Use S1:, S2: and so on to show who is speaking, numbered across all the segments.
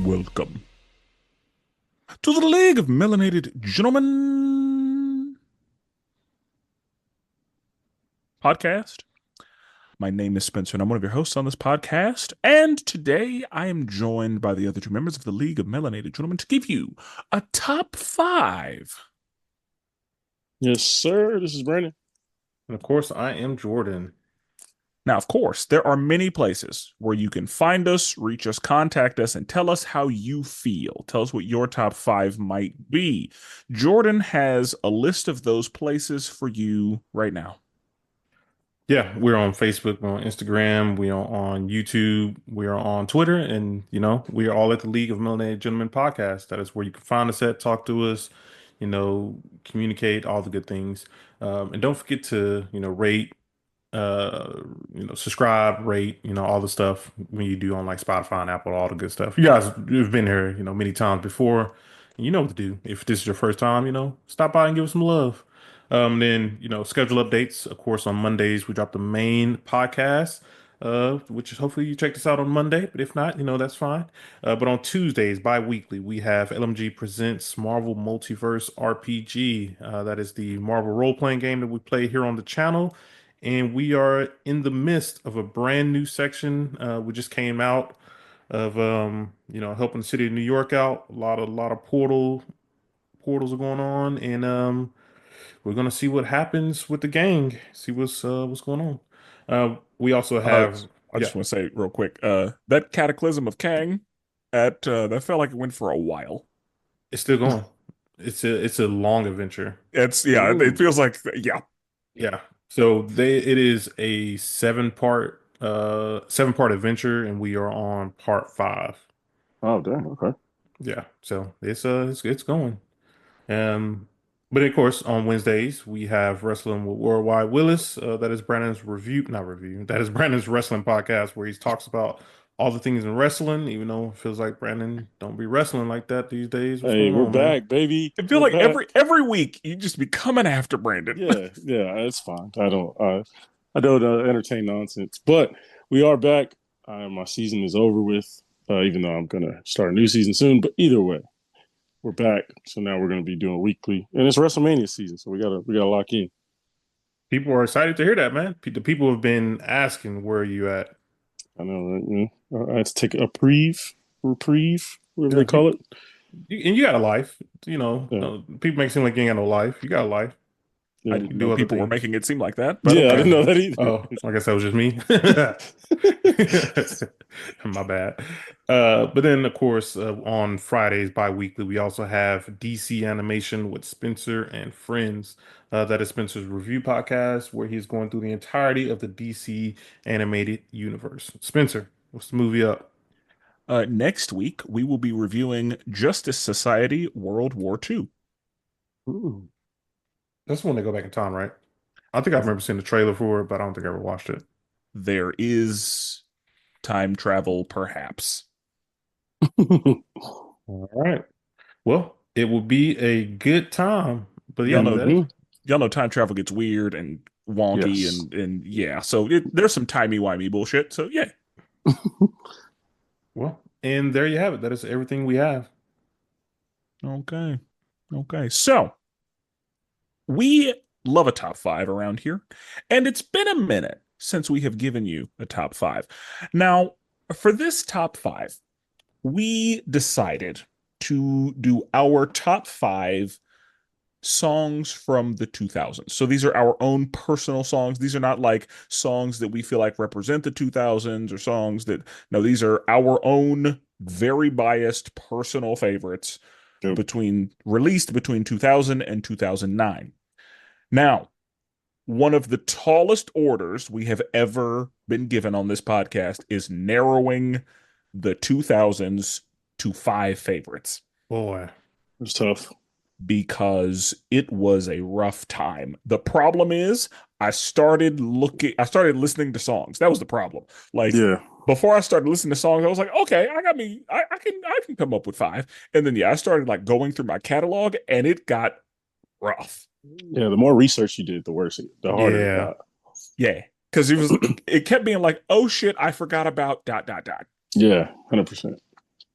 S1: Welcome to the League of Melanated Gentlemen podcast. My name is Spencer, and I'm one of your hosts on this podcast. And today I am joined by the other two members of the League of Melanated Gentlemen to give you a top five.
S2: Yes, sir. This is Brandon.
S3: And of course, I am Jordan.
S1: Now, of course, there are many places where you can find us, reach us, contact us, and tell us how you feel. Tell us what your top five might be. Jordan has a list of those places for you right now.
S3: Yeah, we're on Facebook, we're on Instagram, we are on YouTube, we are on Twitter, and we are all at the League of Melanated Gentlemen podcast. That is where you can find us at, talk to us, communicate, all the good things. And don't forget to, rate, uh, subscribe, rate, all the stuff when you do on like Spotify and Apple, all the good stuff. You guys have been here, many times before, and you know what to do. If this is your first time, stop by and give us some love. Then, schedule updates. Of course, on Mondays, we drop the main podcast, which is hopefully you check this out on Monday. But if not, that's fine. But on Tuesdays, bi-weekly, we have LMG Presents Marvel Multiverse RPG. That is the Marvel role-playing game that we play here on the channel. And we are in the midst of a brand new section. We just came out of, helping the city of New York out. A lot of portals are going on, and we're gonna see what happens with the gang. See what's going on. We also have,
S1: I
S3: yeah,
S1: just want to say real quick, that Cataclysm of Kang, that felt like it went for a while.
S3: it's still going. It's a long adventure.
S1: It
S2: Ooh.
S1: feels like, yeah.
S3: Yeah. So it is a seven part adventure, and we are on part 5.
S2: Oh, damn. Okay.
S3: Yeah. So it's going. Um, but of course, on Wednesdays we have Wrestling with Worldwide Willis. That is Brandon's review, not review. That is Brandon's wrestling podcast where he talks about all the things in wrestling. Even though it feels like Brandon don't be wrestling like that these days. What's
S2: Hey,
S3: going
S2: we're
S3: on, man?
S2: back, baby.
S1: I feel
S2: We're
S1: like
S2: back.
S1: every week you just be coming after Brandon.
S2: Yeah, it's fine. I don't entertain nonsense, but we are back. My season is over with, even though I'm gonna start a new season soon. But either way, we're back. So now we're gonna be doing weekly, and it's WrestleMania season, so we gotta lock in.
S3: People are excited to hear that, man. The people have been asking where are you at.
S2: I know, right? I had to take a reprieve, whatever
S3: Yeah,
S2: they call it.
S3: and you got a life.
S2: Yeah,
S3: People make it seem like you ain't got no life. You got a life.
S1: I
S2: yeah,
S1: didn't
S3: You do
S1: know
S3: other
S1: people were
S3: things.
S1: making it seem like that, but
S2: yeah. I didn't
S1: okay.
S2: know that either.
S3: Oh, I guess that was just me. My bad. But then, of course, on Fridays bi-weekly, we also have DC Animation with Spencer and Friends. That is Spencer's review podcast where he's going through the entirety of the DC animated universe. Spencer, what's the movie up?
S1: Next week we will be reviewing Justice Society World War II.
S2: Ooh.
S3: That's the one they go back in time, right? I think I remember seeing the trailer for it, but I don't think I ever watched it.
S1: There is time travel, perhaps.
S3: All right. Well, it will be a good time. But
S1: Y'all
S3: yeah,
S1: know,
S3: that is.
S2: hmm
S1: y'all know time travel gets weird and wonky
S2: Yes.
S1: and yeah. So there's some timey-wimey bullshit. So yeah.
S3: Well, and there you have it. That is everything we have.
S1: Okay. Okay. So we love a top five around here, and it's been a minute since we have given you a top five. Now, for this top five, we decided to do our top five songs from the 2000s. So these are our own personal songs. These are not like songs that we feel like represent the 2000s or songs that, no, these are our own very biased personal favorites
S2: Yep.
S1: released between 2000 and 2009. Now, one of the tallest orders we have ever been given on this podcast is narrowing the 2000s to five favorites
S3: Boy.
S2: It's tough.
S1: because it was a rough time. The problem is I started listening to songs. That was the problem. Like
S2: Yeah.
S1: before I started listening to songs, I was like, okay, I can come up with five. And then yeah, I started like going through my catalog and it got rough.
S2: Yeah. The more research you did, the harder it
S3: Yeah.
S2: got.
S1: Yeah. Because it kept being like, oh shit, I forgot about dot dot dot.
S2: Yeah. 100%.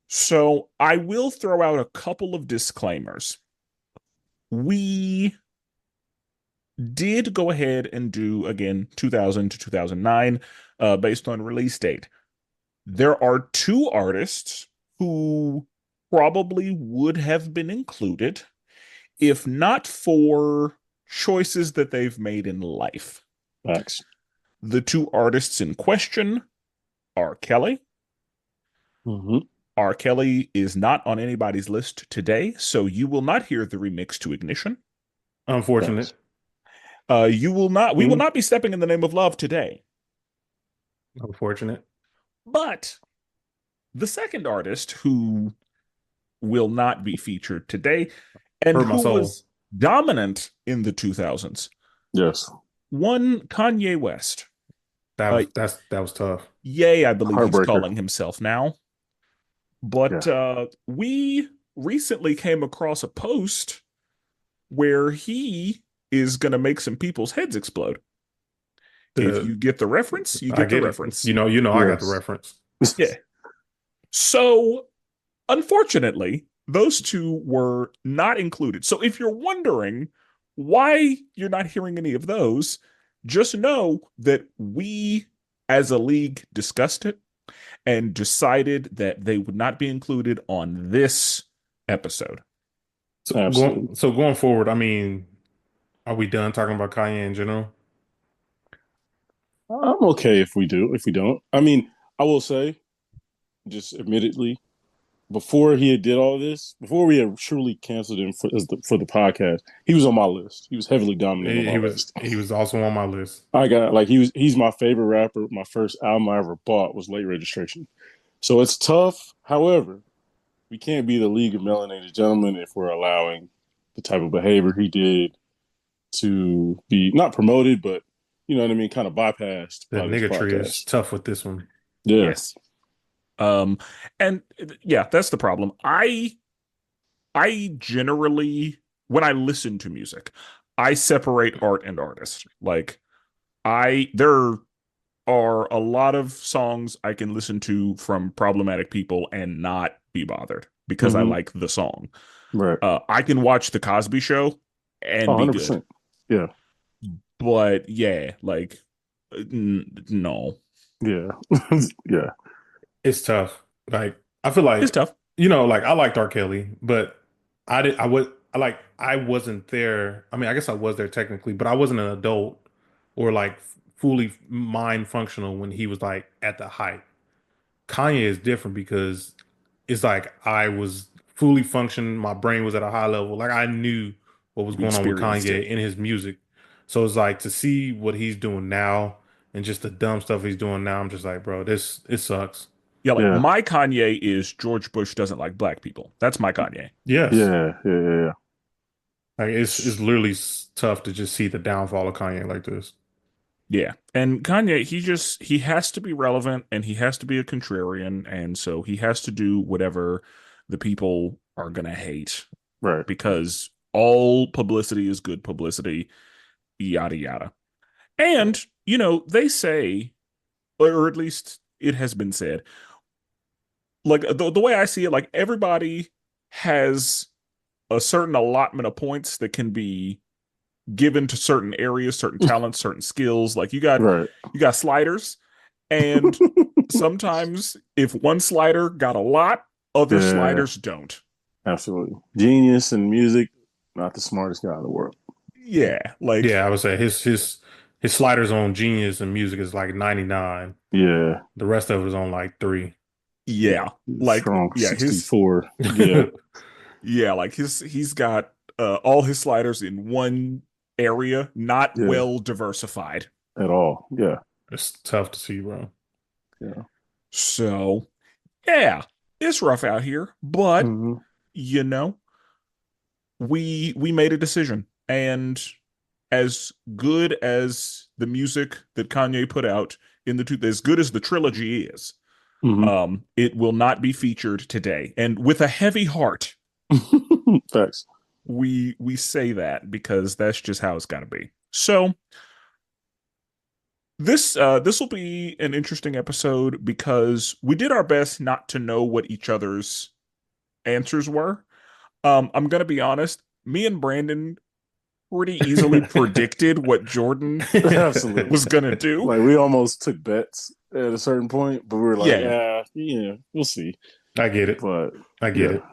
S1: So I will throw out a couple of disclaimers. We did go ahead and do again 2000 to 2009 based on release date. There are two artists who probably would have been included if not for choices that they've made in life.
S2: Facts.
S1: The two artists in question are Kelly.
S2: Mm-hmm.
S1: R. Kelly is not on anybody's list today, so you will not hear the remix to Ignition.
S3: Unfortunate.
S1: You will not, we will not be stepping in the name of love today.
S3: Unfortunate.
S1: But the second artist who will not be featured today and
S3: Hurt my
S1: who
S3: soul.
S1: was dominant in the 2000s,
S2: Yes.
S1: one Kanye West.
S3: That was tough.
S1: Yay, I believe he's
S2: Heartbreaker.
S1: calling himself now. But we recently came across a post where he is going to make some people's heads explode. If you get the reference, you
S3: I
S1: get the
S3: get it.
S1: reference.
S3: You know, I got the
S2: Yes.
S3: reference.
S1: Yeah. So, unfortunately, those two were not included. So, if you're wondering why you're not hearing any of those, just know that we, as a league, discussed it and decided that they would not be included on this episode.
S2: Absolutely.
S3: Going forward, I mean, are we done talking about Kanye in general?
S2: I'm okay if we do. If we don't, I mean, I will say, just admittedly, before he had did all this, before we had truly canceled him for the podcast, he was on my list. He was heavily dominant on my list.
S3: He was also on my list.
S2: I got like he's my favorite rapper. My first album I ever bought was Late Registration. So it's tough. However, we can't be the League of Melanated Gentlemen if we're allowing the type of behavior he did to be not promoted, but you know what I mean, kind of bypassed
S3: The
S2: by this
S3: niggatry is
S2: podcast.
S3: tough with this one.
S2: Yeah.
S1: Yes. And yeah, that's the problem. I generally, when I listen to music, I separate art and artist. Like there are a lot of songs I can listen to from problematic people and not be bothered because I like the song.
S2: Right.
S1: I can watch The Cosby Show and be
S2: 100%.
S1: good.
S2: Yeah.
S1: But yeah, like no.
S2: Yeah. Yeah.
S3: It's tough. Like I feel like
S1: It's tough.
S3: like I liked R. Kelly, but I wasn't there. I mean, I guess I was there technically, but I wasn't an adult or like fully mind functional when he was like at the height. Kanye is different because it's like I was fully functioning, my brain was at a high level. Like I knew what was
S1: You
S3: going on with
S1: experienced
S3: Kanye
S1: it.
S3: in his music. So it's like to see what he's doing now and just the dumb stuff he's doing now, I'm just like, bro, it sucks.
S1: Yeah, like
S2: Yeah.
S1: my Kanye is George Bush doesn't like black people. That's my Kanye.
S3: Yes.
S2: Yeah. Yeah. Yeah.
S3: Like it's literally tough to just see the downfall of Kanye like this.
S1: Yeah. And Kanye, he has to be relevant and he has to be a contrarian. And so he has to do whatever the people are going to hate
S2: Right.
S1: because all publicity is good publicity, yada, yada. And, they say, or at least it has been said, like the way I see it, like everybody has a certain allotment of points that can be given to certain areas, certain talents, certain skills. Like
S2: Right.
S1: you got sliders, and sometimes if one slider got a lot, other
S2: Yeah.
S1: sliders don't.
S2: Absolutely. Genius in music, not the smartest guy in the world.
S1: Yeah, like
S3: Yeah, I would say his sliders on Genius and music is like 99.
S2: Yeah.
S3: The rest of it is on like 3.
S1: yeah, like
S2: Strong
S1: yeah,
S2: 64. Yeah.
S1: yeah, like he's got all his sliders in one area, not
S2: Yeah.
S1: well diversified.
S2: At all. Yeah.
S3: It's tough to see, bro.
S2: Yeah.
S1: So yeah, it's rough out here, but
S2: Mhm.
S1: We made a decision, and as good as the music that Kanye put out as good as the trilogy is, it will not be featured today. And with a heavy heart,
S2: Facts.
S1: we say that because that's just how it's got to be. So This will be an interesting episode because we did our best not to know what each other's answers were. I'm gonna be honest, me and Brandon pretty easily predicted what Jordan
S2: Absolutely.
S1: was gonna do.
S2: Like we almost took bets at a certain point, but we were like,
S1: Yeah.
S2: yeah, we'll see.
S3: I get it.
S2: But
S3: I get it.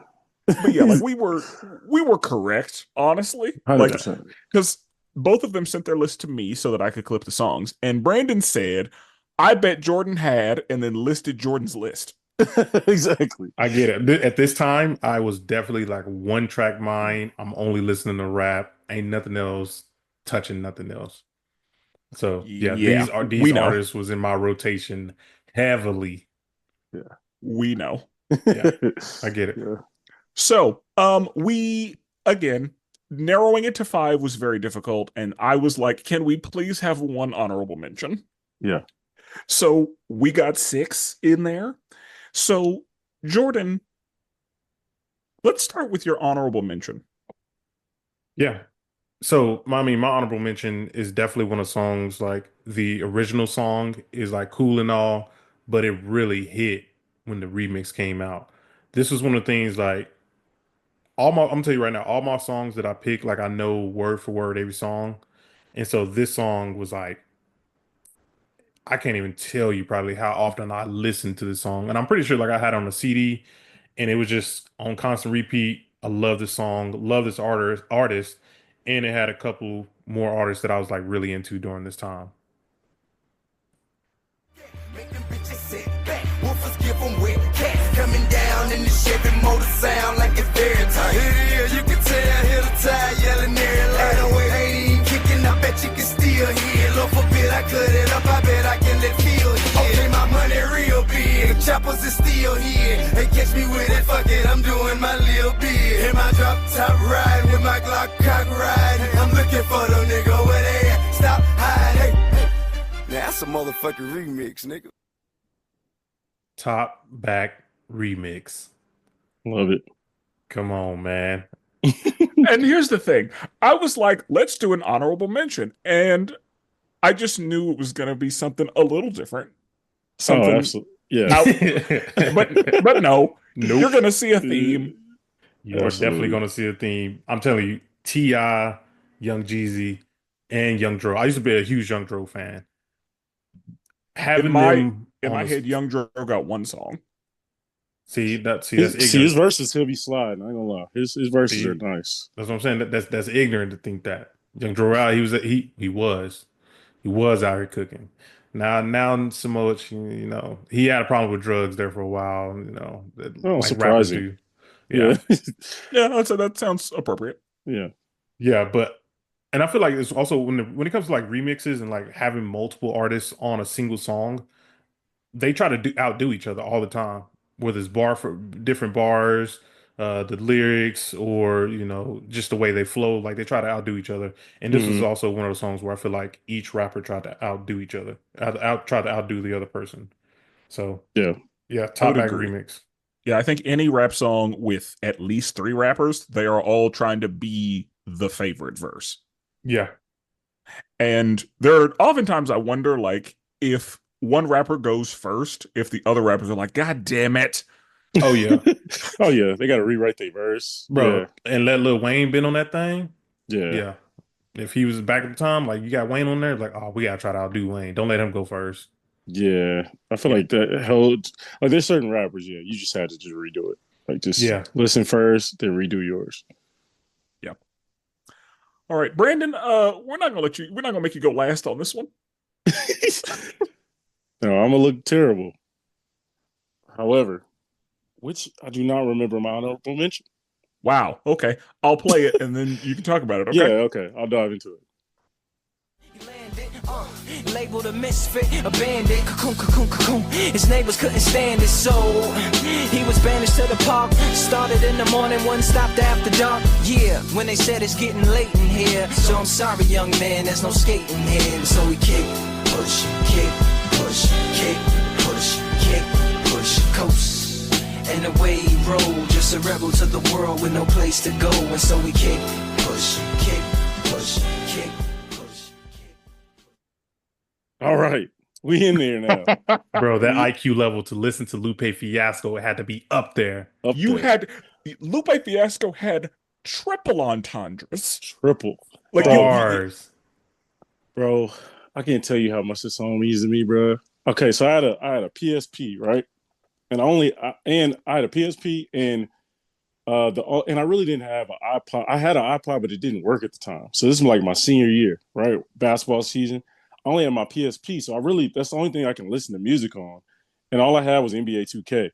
S1: But yeah, like we were correct, honestly. Like
S2: 100%.
S1: because both of them sent their list to me so that I could clip the songs. And Brandon said, I bet Jordan had, and then listed Jordan's list.
S2: Exactly.
S3: I get it. At this time, I was definitely like one track mind. I'm only listening to rap. Ain't nothing else touching nothing else. So yeah,
S1: Yeah,
S3: these
S1: we know.
S3: artists was in my rotation heavily.
S2: Yeah.
S1: We know.
S3: Yeah, I get it.
S2: Yeah.
S1: So, we again narrowing it to 5 was very difficult, and I was like, "Can we please have one honorable mention?"
S2: Yeah.
S1: So we got 6 in there. So Jordan, let's start with your honorable mention.
S3: Yeah. So, I mean, my honorable mention is definitely one of the songs. Like the original song is like cool and all, but it really hit when the remix came out. This was one of the things like I'm gonna tell you right now, all my songs that I pick, like I know word for word every song. And so this song was like, I can't even tell you probably how often I listened to this song. And I'm pretty sure like I had it on a CD and it was just on constant repeat. I love this song, love this artist, and it had a couple more artists that I was like really into during this time.
S4: Make them bitches sit back. Woofers give them wet cats coming down in the Chevy motor sound like it's fairy time. Here it is, you can tell, hear the tire yelling there like the way they ain't even kicking. I bet you can still hear. Lord forbid I cut it up, I bet I can let feel it. Okay, my money real big. Choppers is still here. Hey, catch me with it, fuck it, I'm doing my little bit. In my drop top ride with my Glock cock ride. I'm looking for them nigga where they at. Stop, hide, hey. Now that's a motherfucking remix, nigga.
S3: Top back remix.
S2: Love it.
S3: Come on, man.
S1: And here's the thing. I was like, let's do an honorable mention. And I just knew it was going to be something a little different. Something
S2: absolutely. Yeah.
S1: out, but no,
S3: Nope.
S1: you're going to see a theme.
S3: You are definitely going to see a theme. I'm telling you, T.I., Young Jeezy, and Young Dro. I used to be a huge Young Dro fan. Having them
S1: In
S3: on
S1: my
S3: the-
S1: head, Young Dro got one song.
S3: that's
S2: his
S3: ignorant.
S2: verses, he'll be sliding. I ain't gonna lie. His verses
S3: See?
S2: are nice.
S3: That's what I'm saying. That's ignorant to think that. Young Dro, he was out here cooking. Now so much, you know, he had a problem with drugs there for a while, you know,
S2: Oh,
S3: like rappers
S2: surprising.
S3: do. Yeah.
S1: Yeah, that sounds appropriate.
S2: Yeah.
S3: Yeah, and I feel like it's also when it comes to like remixes and like having multiple artists on a single song, they try to outdo each other all the time, whether it's bar for different bars, the lyrics, or you know, just the way they flow. Like they try to outdo each other. And this was also one of the songs where I feel like each rapper tried to outdo each other, tried to outdo the other person. So
S2: Yeah.
S3: top back
S1: agree.
S3: remix.
S1: Yeah, I think any rap song with at least 3 rappers, they are all trying to be the favorite verse.
S3: Yeah.
S1: And there are oftentimes I wonder, like, if one rapper goes first, if the other rappers are like, God damn it.
S3: Oh yeah.
S2: Oh yeah. They got to rewrite their verse,
S3: Bro. And let Lil Wayne been on that thing.
S2: Yeah.
S3: Yeah. If he was back at the time, like you got Wayne on there, like, oh, we gotta try to outdo Wayne. Don't let him go first.
S2: Yeah. I feel like that held. Like there's certain rappers. Yeah, you just had to just redo it. Like just listen first, then redo yours.
S1: Yeah. All right, Brandon. We're not gonna make you go last on this one.
S2: No, I'm gonna look terrible. However, which I do not remember my honorable mention.
S1: Wow. Okay. I'll play it and then you can talk about it. Okay.
S2: Yeah. Okay. I'll dive into it.
S4: Labeled a misfit, a bandit, cocoon, cocoon, cocoon. His neighbors couldn't stand it, so he was banished to the park. Started in the morning, one stopped after dark. Yeah, when they said it's getting late in here. So I'm sorry, young man, there's no skating here. So we kick, push, kick, push, kick, push, kick, push, coast. And away he rolled, just a rebel to the world with no place to go. And so we kick, push, kick, push, kick.
S2: All right. We in there now.
S3: Bro, that
S2: We
S3: IQ level to listen to Lupe Fiasco had to be up there.
S2: up
S1: You
S2: there.
S1: had Lupe Fiasco had triple entendres.
S2: Triple.
S1: Like
S3: Bars.
S2: Bro, I can't tell you how much this song means to me, bro. Okay, so I had a PSP, right? And I had a PSP and and I really didn't have an iPod. I had an iPod, but it didn't work at the time. So this is like my senior year, right? Basketball season. I only had my PSP, so that's the only thing I can listen to music on. And all I had was NBA 2K.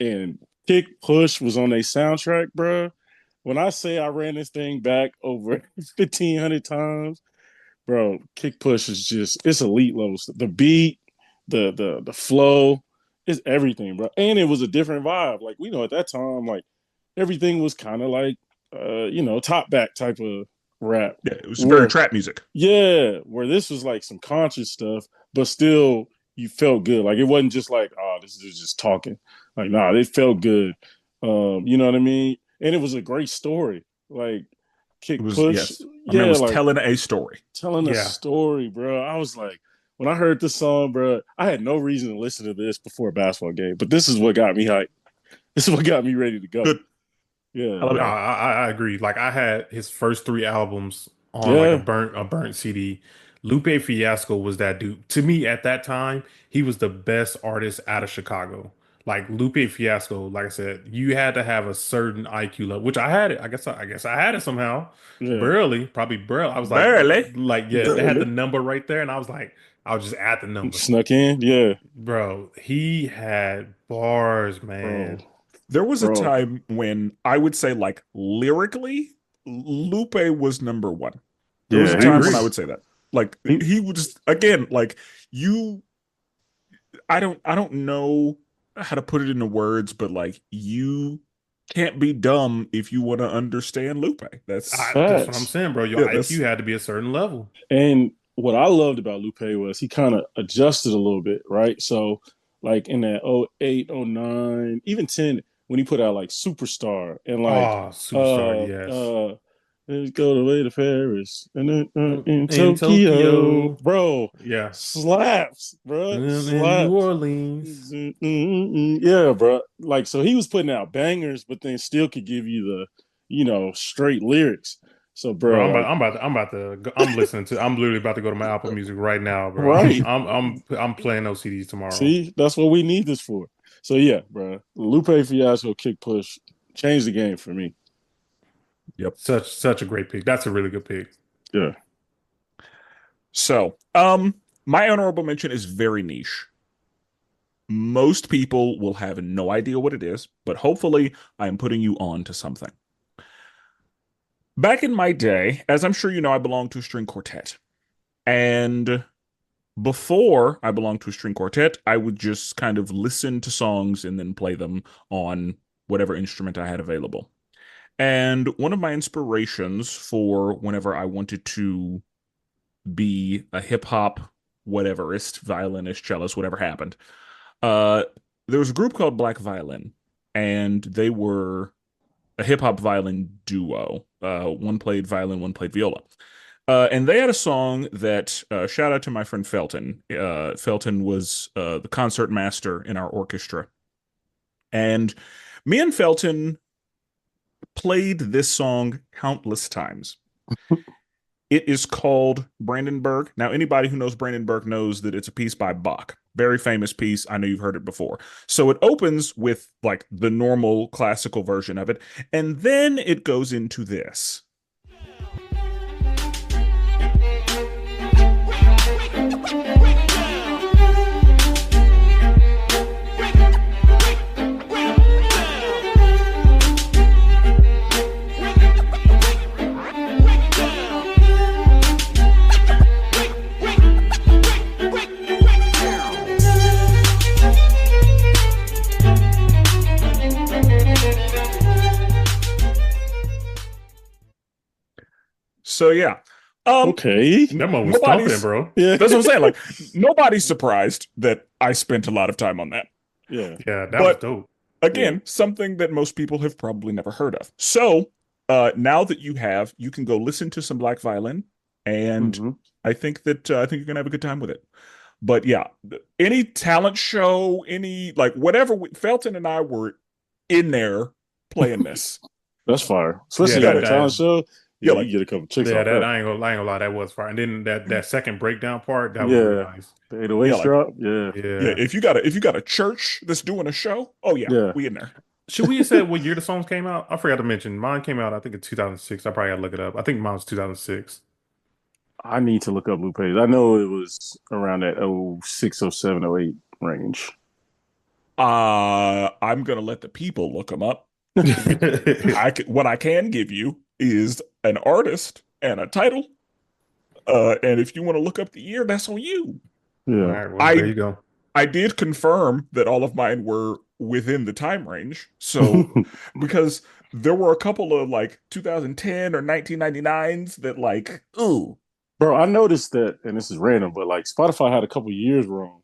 S2: And Kick Push was on a soundtrack, bro. When I say I ran this thing back over 1,500 times, bro, Kick Push is just it's elite level stuff. The beat, the flow, it's everything, bro. And it was a different vibe. Like we know at that time, like everything was kind of like top back type of rap.
S1: yeah, it was very trap music.
S2: Yeah, where this was like some conscious stuff, but still you felt good. Like it wasn't just like, oh, this is just talking. Like, nah, it felt good. You know what I mean? And it was a great story. Like Kick
S1: It was
S2: Push.
S1: yes. My
S2: Yeah,
S1: man was
S2: like
S1: telling a story.
S2: telling a
S3: Yeah.
S2: story, bro. I was like, when I heard this song, bro, I had no reason to listen to this before a basketball game, but this is what got me hyped. This is what got me ready to go.
S1: Good.
S2: Yeah,
S1: I love
S3: No,
S1: it.
S3: I agree. Like I had his first 3 albums on like
S2: yeah,
S3: a burnt CD. Lupe Fiasco was that dude. To me, at that time, he was the best artist out of Chicago. Like Lupe Fiasco, like I said, you had to have a certain IQ level, which I had it. I guess I had it somehow.
S2: yeah.
S3: Probably barely. I was
S1: Barely.
S3: yeah, they had the
S2: Barely.
S3: number right there, and I was like, I'll just add the number.
S2: Snuck in, yeah,
S3: Bro, he had bars,
S2: bro,
S3: man.
S1: There was a
S2: bro.
S1: time when I would say, like, lyrically, Lupe was number one. There was a
S2: Yeah,
S1: time
S3: agree.
S1: when I would say that. Like,
S2: He-
S1: he would just, again, like, you, I don't know how to put it into words, but like, you can't be dumb if you want to understand Lupe. That's,
S3: That's what I'm
S2: facts.
S3: saying, bro. Your
S1: Yeah, that's-
S3: IQ had to be a certain level.
S2: And what I loved about Lupe was he kind of adjusted a little bit, right? So, like in that 08, 09, even 10, when he put out like Superstar and like
S3: Oh, superstar, yes.
S2: let's go the way to Paris and then in
S3: In
S2: Tokyo,
S3: Tokyo.
S2: bro,
S3: Yeah.
S2: slaps, bro,
S3: In New
S2: slaps.
S3: Orleans.
S2: Yeah, bro. Like, so he was putting out bangers, but then still could give you the, straight lyrics. So,
S3: Bro,
S2: bro, like,
S3: I'm listening to, I'm literally about to go to my Apple Music right now, bro.
S2: right.
S3: I'm playing those CDs tomorrow.
S2: See, that's what we need this for. So, yeah, bro. Lupe Fiasco Kick Push changed the game for me.
S3: Such a great pick. That's a really good pick.
S2: Yeah.
S1: so, my honorable mention is very niche. Most people will have no idea what it is, but hopefully I am putting you on to something. Back in my day, as I'm sure you know, I belonged to a string quartet. And before I belonged to a string quartet, I would just kind of listen to songs and then play them on whatever instrument I had available. And one of my inspirations for whenever I wanted to be a hip hop whateverist, violinist, cellist, whatever happened, there was a group called Black Violin, and they were a hip hop violin duo. One played violin, one played viola. And they had a song that, shout out to my friend Felton. Felton was the concert master in our orchestra. And me and Felton played this song countless times. It is called Brandenburg. Now, anybody who knows Brandenburg knows that it's a piece by Bach. Very famous piece. I know you've heard it before. So it opens with like the normal classical version of it, and then it goes into this. So yeah.
S2: Okay.
S3: That one was
S1: Nobody's-
S3: thumping, bro.
S2: Yeah.
S1: That's what I'm saying. Like, nobody's surprised that I spent a lot of time on that.
S2: Yeah.
S3: Yeah, that
S1: But-
S3: was dope.
S1: Again, something that most people have probably never heard of. So now that you can go listen to some Black Violin and
S2: Hmm.
S1: I think you're gonna have a good time with it. But yeah, any talent show, any like whatever, Felton and I were in there playing this.
S2: That's fire,
S3: Yeah,
S2: especially at
S1: Yeah,
S2: a talent show.
S1: yeah,
S2: Yeah,
S1: like
S2: you get a couple chicks
S3: yeah,
S2: off
S3: that
S2: that.
S3: I ain't gonna lie, that was fire. And then that second breakdown part, that was real
S2: Yeah,
S3: nice.
S2: the
S1: yeah,
S2: 808s
S1: like
S2: drop. Yeah,
S1: yeah.
S3: Yeah.
S1: If you got a church that's doing a show, oh yeah,
S2: yeah.
S1: we in there.
S3: Should we have said what year the songs came out? I forgot to mention. Mine came out, I think, in 2006. I probably gotta look it up. I think mine was 2006.
S2: I need to look up Lupe. I know it was around that 06, 07, 08 range.
S1: I'm gonna let the people look them up. What I can give you is an artist and a title. And if you want to look up the year, that's on you.
S3: All
S2: Yeah.
S3: right, well, there
S1: I
S3: you go.
S1: I did confirm that all of mine were within the time range. So because there were a couple of like 2010 or 1999s that like, ooh,
S2: Bro, I noticed that, and this is random, but like Spotify had a couple years wrong.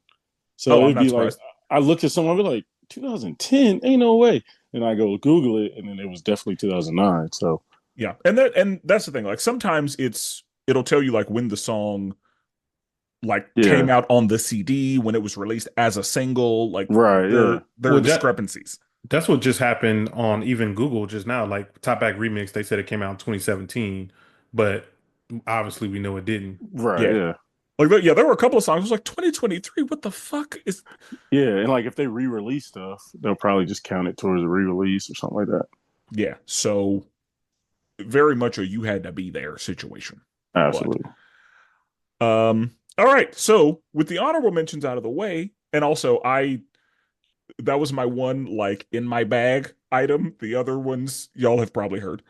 S2: So
S1: oh, I'm
S2: it'd
S1: not
S2: be like,
S1: surprised.
S2: I looked at someone, I'd be like, 2010? Ain't no way. And I go Google it, and then it was definitely 2009. So,
S1: Yeah. And that's the thing. Like sometimes it'll tell you like when the song like
S2: yeah.
S1: came out on the CD, when it was released as a single, like
S2: Right. Yeah.
S1: there are
S3: Well, that
S1: discrepancies.
S3: that's what just happened on even Google just now. Like Top Back Remix, they said it came out in 2017, but obviously we know it didn't.
S2: Right.
S1: Yeah.
S2: Yeah.
S1: Like yeah, there were a couple of songs. I was like 2023. What the fuck is
S2: Yeah. And like if they re release stuff, they'll probably just count it towards a re release or something like that.
S1: yeah. So very much a you had to be there situation. But
S2: Absolutely.
S1: all right. So with the honorable mentions out of the way, and also I that was my one like in my bag item. The other ones y'all have probably heard,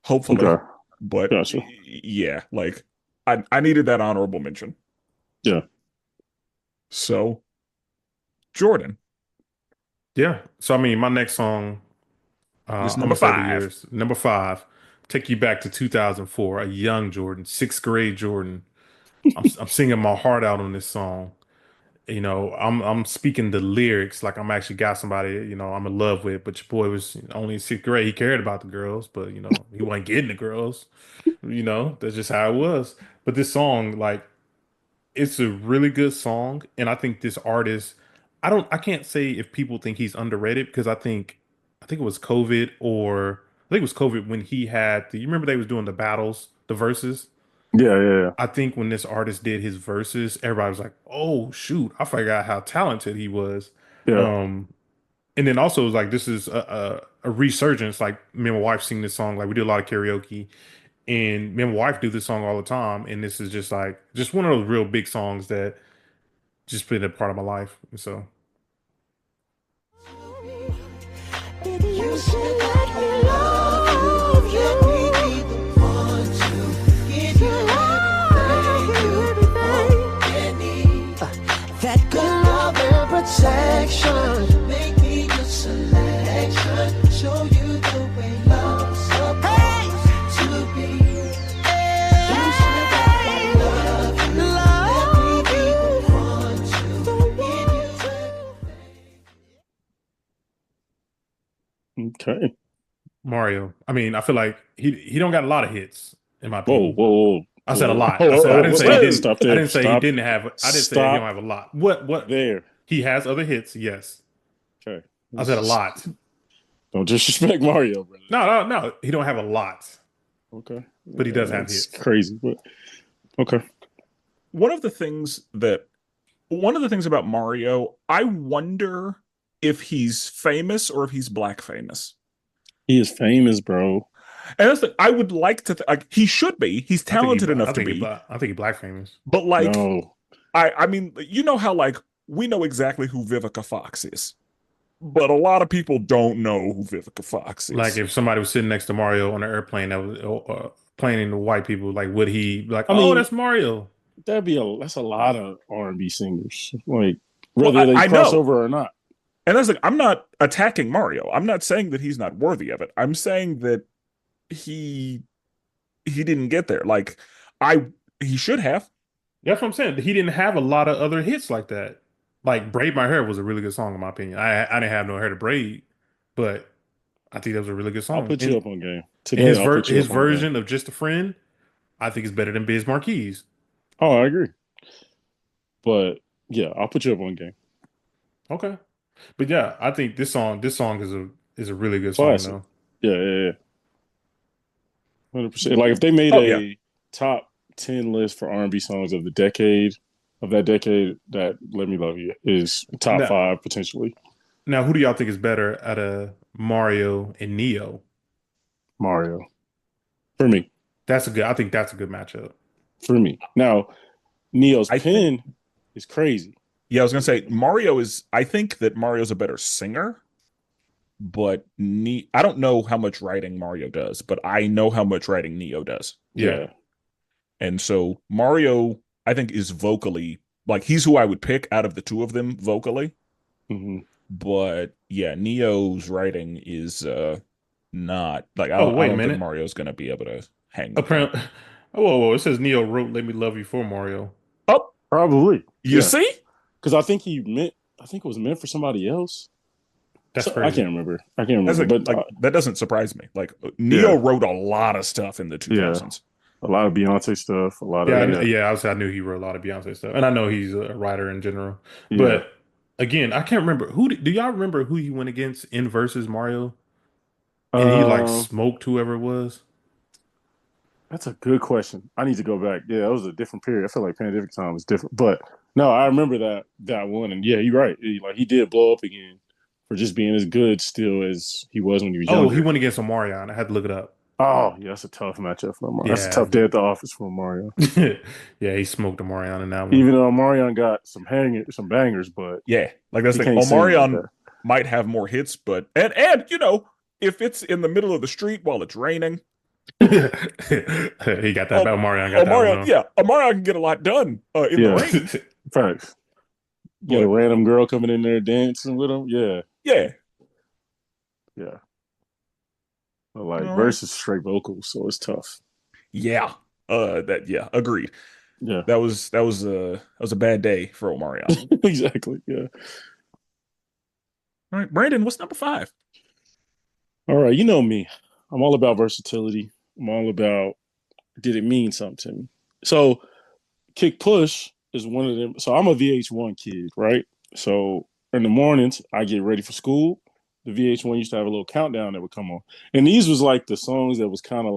S1: hopefully.
S2: Okay.
S1: But
S2: Gotcha.
S1: yeah, like I needed that honorable mention.
S2: Yeah.
S1: So Jordan
S3: Yeah. So I mean, my next song,
S1: is
S3: I'm
S1: number
S3: gonna say the
S1: five.
S3: years. Number five, take you back to 2004. A young Jordan, sixth grade Jordan. I'm singing my heart out on this song. You know, I'm speaking the lyrics like I'm actually got somebody, you know, I'm in love with, but your boy was only in sixth grade. He cared about the girls, but you know, he wasn't getting the girls. You know, that's just how it was. But this song, like, it's a really good song, and I think this artist, I can't say if people think he's underrated because I think it was COVID or I think it was COVID when he had you remember they was doing the battles, the verses.
S2: Yeah. Yeah.
S3: I think when this artist did his verses, everybody was like, "Oh shoot, I forgot how talented he was."
S2: Yeah.
S3: Um, and then also it was like this is a resurgence. Like me and my wife sing this song. Like we do a lot of karaoke, and me and my wife do this song all the time. And this is just like just one of those real big songs that just been a part of my life. And so
S4: You should let me love you. Let me be the one to give you everything you want and need. That good love and protection. Make me your selection. Show you the way love's supposed to be. You should let me love you. Let me be the one to give you everything.
S2: Okay.
S3: Mario, I mean, I feel like he don't got a lot of hits in my
S2: Whoa.
S3: opinion.
S2: Whoa. Whoa.
S3: I said a
S2: Whoa.
S3: lot. I said I didn't say he
S2: Stop.
S3: didn't.
S2: Stop
S3: I
S2: there.
S3: didn't say he
S2: Stop.
S3: didn't have. I didn't say he don't
S2: Stop
S3: have a lot. What
S2: there.
S3: he has other hits, yes.
S2: Okay.
S3: I said a lot.
S2: Don't disrespect Mario, brother.
S3: No. He don't have a lot,
S2: Okay.
S3: but he does have
S2: That's
S3: hits.
S2: crazy, but okay.
S1: One of the things that one of the things about Mario, I wonder if he's famous or if he's black famous.
S2: He is famous, bro.
S1: And that's I would like to like he should be. He's talented enough to be.
S3: I think he black famous.
S1: But like
S2: No.
S1: I mean, you know how like we know exactly who Vivica Fox is. But a lot of people don't know who Vivica Fox is.
S3: Like if somebody was sitting next to Mario on an airplane that was playing into white people, like would he be like,
S2: I
S3: oh,
S2: mean,
S3: that's Mario?
S2: that's a lot of R&B singers. Like
S1: Well,
S2: whether they
S1: I
S2: cross
S1: know.
S2: over or not.
S1: And that's like I'm not attacking Mario. I'm not saying that he's not worthy of it. I'm saying that he didn't get there. Like I he should have.
S3: That's what I'm saying. He didn't have a lot of other hits like that. Like Braid My Hair was a really good song in my opinion. I didn't have no hair to braid, but I think that was a really good
S2: I'll
S3: song.
S2: put you up on game.
S3: And
S2: Today I'll put you
S3: his
S2: up on game.
S3: version of Just a Friend, I think it's better than Biz Marquis.
S2: Oh, I agree. But yeah, I'll put you up one game.
S3: Okay. But yeah, I think this song is a really good song
S2: Classic.
S3: though.
S2: Yeah. 100%. Like if they made
S1: Oh yeah.
S2: a top 10 list for R&B songs of the decade, that Let Me Love You is top
S3: Now,
S2: 5 potentially.
S3: now who do y'all think is better out of Mario and Neo?
S2: Mario. For me.
S3: I think that's a good matchup.
S2: For me. Now, Neo's
S1: I think
S2: pen is crazy.
S1: yeah, I was gonna say Mario is I think that Mario's a better singer, but I don't know how much writing Mario does, but I know how much writing Neo does.
S3: Yeah.
S2: Yeah.
S1: And so Mario, I think, is vocally like he's who I would pick out of the two of them vocally.
S2: hmm
S1: But yeah, Neo's writing is not like
S3: Oh,
S1: I
S3: wait a
S1: don't think
S3: minute.
S1: Mario's gonna be able to hang with that.
S3: Apparently, whoa, it says Neo wrote "Let Me Love You" for Mario.
S1: Oh,
S2: Probably.
S1: you
S2: Yeah.
S1: see?
S2: Because I think it was meant for somebody else.
S3: That's
S2: So, I
S3: crazy.
S2: can't remember. I can't
S1: That's
S2: remember. But
S1: like that doesn't surprise me. Like Neo
S2: yeah,
S1: wrote a lot of stuff in the
S2: yeah.
S1: 2000s.
S2: A lot of Beyonce stuff. A lot
S3: Yeah,
S2: of, yeah.
S3: I knew he wrote a lot of Beyonce stuff, and I know he's a writer in general.
S2: Yeah.
S3: But again, I can't remember do y'all remember who he went against in versus Mario, and he like
S2: Um,
S3: smoked whoever it was.
S2: That's a good question. I need to go back. Yeah, that was a different period. I feel like pandemic time was different, but no, I remember that one. And yeah, you're right. He did blow up again for just being as good still as he was when he was
S3: Oh, he
S2: younger.
S3: went against Omarion. I had to look it up.
S2: Oh, yeah, that's a tough matchup for Mario. That's a
S3: Yeah,
S2: tough day at the office for Mario.
S3: yeah, he smoked Omarion in that one.
S2: Even though Marion got some bangers, but
S1: Yeah, like that's
S2: he
S1: the thing.
S2: can't sing like
S1: Omarion
S2: that.
S1: might have more hits, but and you know, if it's in the middle of the street while it's raining,
S3: He got that.
S1: oh,
S3: Omarion got that one
S1: Omarion,
S3: on.
S1: yeah, Omarion can get a lot done in the
S2: Yeah,
S1: rain.
S2: facts. You got a
S1: But
S2: random girl coming in there dancing with him. Yeah,
S1: yeah,
S2: yeah. But like
S1: all right,
S2: versus straight vocals, so it's tough.
S1: yeah, agreed.
S2: Yeah,
S1: That was a bad day for Omarion.
S2: exactly. Yeah.
S1: All right, Brandon, what's number 5?
S2: All right, you know me. I'm all about versatility. I'm all about did it mean something to me? So Kick Push is one of them. So I'm a VH1 kid, right? So in the mornings, I get ready for school. The VH1 used to have a little countdown that would come on. And these was like the songs that was kind of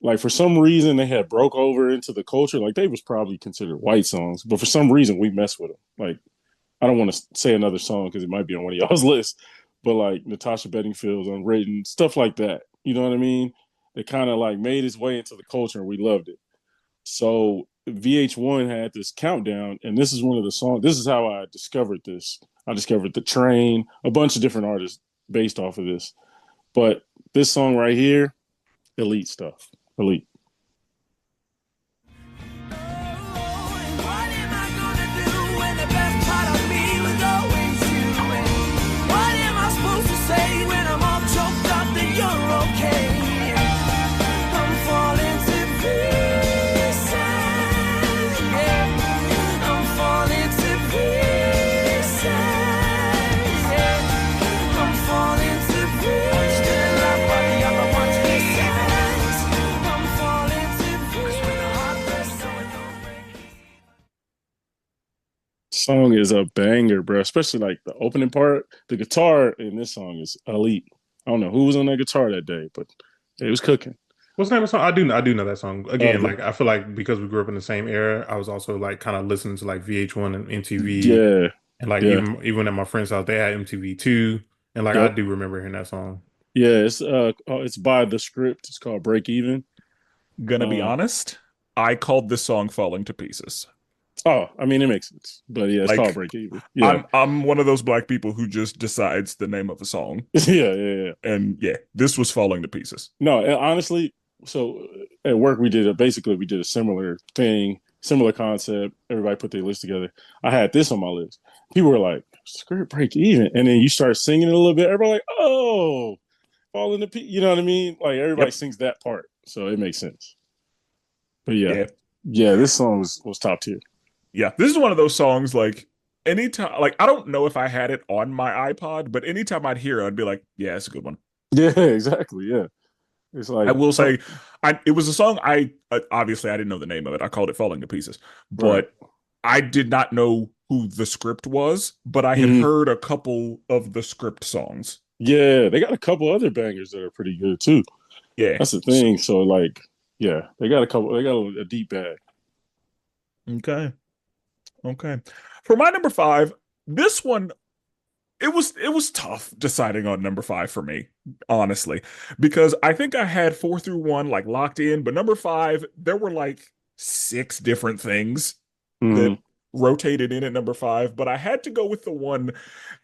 S2: like for some reason they had broke over into the culture. Like they was probably considered white songs, but for some reason we messed with them. Like I don't want to say another song because it might be on one of y'all's lists, but like Natasha Bedingfield's Unwritten, stuff like that. You know what I mean? It kind of like made its way into the culture and we loved it. So VH1 had this countdown, and this is one of the songs. This is how I discovered this. I discovered The Train, a bunch of different artists based off of this. But this song right here, elite stuff. Elite.
S4: What am I gonna do when the best part of me was always you? And what am I supposed to say when I'm all choked up that you're okay? I'm falling to pieces, yeah. I'm falling to pieces, yeah. I'm falling to pieces. Still alive while the other ones pieces. I'm falling to pieces. When the heart breaks, so it don't break.
S2: Song is a banger, bro. Especially like the opening part. The guitar in this song is elite. I don't know who was on that guitar that day, but it was cooking.
S3: What's the name of the song? I do know that song. Again,
S2: the-
S3: like I feel like because we grew up in the same era, I was also like kind of listening to like VH1 and MTV,
S2: Yeah,
S3: and like
S2: yeah,
S3: even at my friend's house, they had MTV too, and like I
S2: yep.
S3: do remember hearing that song.
S2: Yeah, it's by The Script. It's called Break Even.
S1: Gonna be
S2: Uh,
S1: honest, I called this song "Falling to Pieces."
S2: oh, I mean it makes sense. But yeah, it's called
S1: Like
S2: Break Even. Yeah.
S1: I'm one of those black people who just decides the name of a song,
S2: Yeah.
S1: and yeah, this was "Falling to Pieces."
S2: No, and honestly, so at work we did a similar thing, similar concept. Everybody put their list together. I had this on my list. People were like, "Script Break Even," and then you start singing it a little bit. Everybody like, "Oh, fall into you know what I mean?" Like everybody
S1: Yep.
S2: sings that part, so it makes sense. But
S1: Yeah,
S2: yeah, this song was top tier.
S1: yeah. This is one of those songs like anytime, like I don't know if I had it on my iPod, but anytime I'd hear it, I'd be like, "Yeah, it's a good one."
S2: Yeah, exactly. Yeah, It's
S1: I
S2: like,
S1: will
S2: oh,
S1: say, it was a song obviously I didn't know the name of it. I called it "Falling to Pieces,"
S2: right.
S1: but I did not know who the script was. But I had
S2: Mhm.
S1: heard a couple of the script songs.
S2: Yeah, they got a couple other bangers that are pretty good too.
S1: Yeah.
S2: That's the thing. So like, yeah, they got a couple. They got a deep bag.
S1: Okay. Okay. For my number five, this one it was tough deciding on number five for me, honestly, because I think I had four through one like locked in, but number five, there were like six different things that
S2: Mhm.
S1: rotated in at number five, but I had to go with the one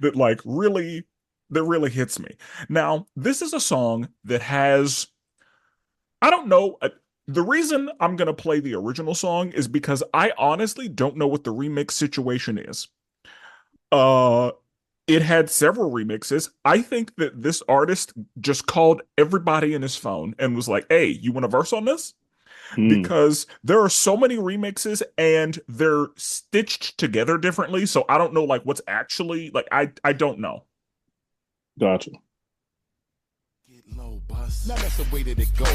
S1: that really hits me. Now, this is a song that has, I don't know, the reason I'm gonna play the original song is because I honestly don't know what the remix situation is. Uh it had several remixes. I think that this artist just called everybody in his phone and was like, "Hey, you want a verse on this?"
S2: Mhm.
S1: Because there are so many remixes and they're stitched together differently, so I don't know like what's actually like I don't know.
S2: Gotcha.
S4: Get low, bus. Now that's the way that it goes.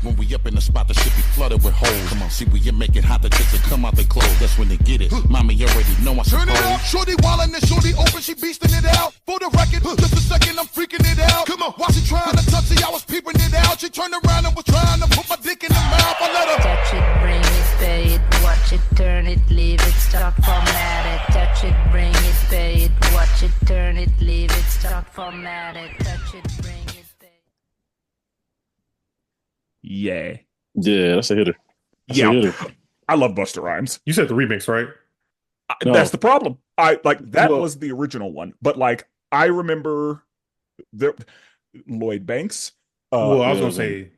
S4: When we up in the spot, the shit be flooded with holes. Come on, see we make it hot, the chicks will come out they clothes. That's when they get it. Mommy already know I
S5: Turn it
S4: suppose.
S5: up, shorty wildin' and shorty open, she beastin' it out. For the record, just a second, I'm freaking it out. Come on, while she trying to touch it, I was peeping it out. She turned around and was trying to put my dick in the mouth. I let her
S6: Touch it, bring it, pay it, watch it, turn it, leave it, stop, format it. Touch it, bring it, pay it, watch it, turn it, leave it, stop, format it. Touch it, bring it, pay it.
S1: Yeah.
S2: Yeah, that's a hitter. That's a
S1: Yeah.
S2: hitter.
S1: I love Busta Rhymes.
S3: You said the remix, right?
S2: No.
S1: That's the problem. I like that
S2: Well-
S1: was the original one, but like I remember the Lloyd Banks,
S3: Well, I was
S2: yeah,
S3: gonna say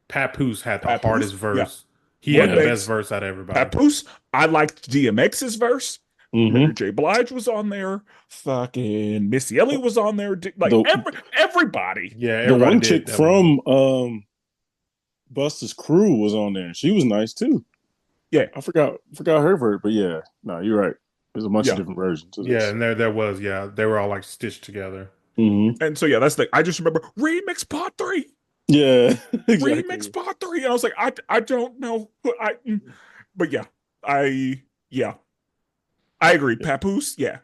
S3: Papoose had the
S1: Papoose,
S3: hardest
S1: yeah.
S3: verse. He
S1: Lloyd
S3: had the
S1: Banks,
S3: best verse out of everybody.
S1: Papoose. I liked DMX's verse. Mary
S2: Mhm.
S1: J. Blige was on there. Fucking Missy Elliott was on there. Like
S2: The
S1: everybody.
S3: Yeah,
S2: the
S3: everybody
S2: one
S3: did
S2: chick
S3: that one.
S2: from Busta's crew was on there. She was nice too.
S1: Yeah.
S2: I forgot her version, but yeah, no, you're right. There's a bunch
S1: Yeah.
S2: of different versions of
S3: Yeah,
S2: this.
S3: and there was, yeah, they were all like stitched together.
S2: Mm-hmm.
S1: And so yeah, that's the I just remember remix part three.
S2: Yeah, exactly.
S1: Remix part three. And I was like, I don't know. But yeah, yeah. I agree. Papoose, yeah.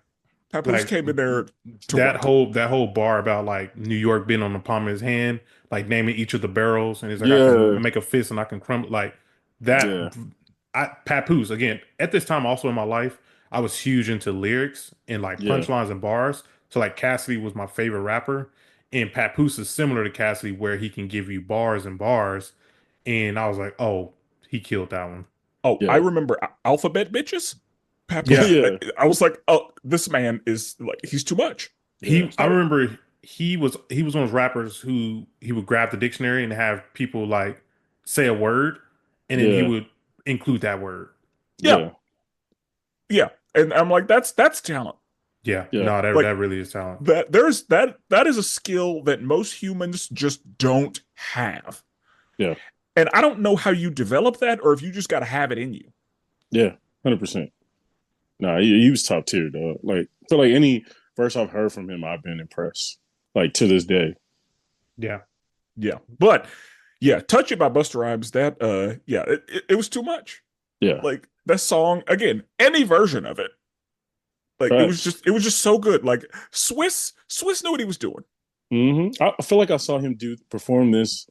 S1: Papoose
S3: Like
S1: came in there to
S3: that
S1: work.
S3: whole bar about like New York being on the palm of his hand, like naming each of the barrels, and he's like, I
S2: Yeah,
S3: can make a fist and I can crumble like that.
S2: yeah,
S3: Papoose again. At this time, also in my life, I was huge into lyrics and like
S2: yeah,
S3: punchlines and bars. So like Cassidy was my favorite rapper, and Papoose is similar to Cassidy, where he can give you bars and bars. And I was like, oh, he killed that one.
S1: Oh, I
S2: yeah,
S1: remember Alphabet Bitches.
S3: Yeah,
S1: Papoose. I was like, oh, this man is like he's too much.
S2: yeah,
S3: I remember he was one of those rappers who he would grab the dictionary and have people like say a word, and then he
S2: yeah,
S3: would include that word.
S1: Yeah,
S2: yeah,
S1: yeah. And I'm like, that's talent.
S3: Yeah,
S2: yeah,
S3: no,
S1: Like
S3: that really is talent.
S1: that is a skill that most humans just don't have.
S2: yeah,
S1: And I don't know how you develop that or if you just got to have it in you.
S2: yeah, 100%. Nah, he was top tier, though. Like, I feel like any verse I've heard from him, I've been impressed. Like to this day.
S3: Yeah,
S1: Yeah. But yeah, Touch It by Busta Rhymes, that yeah, it was too much.
S2: Yeah,
S1: Like that song, again, any version of it. Like
S2: facts.
S1: it was just so good. Like Swiss knew what he was doing.
S2: I feel like I saw him perform this.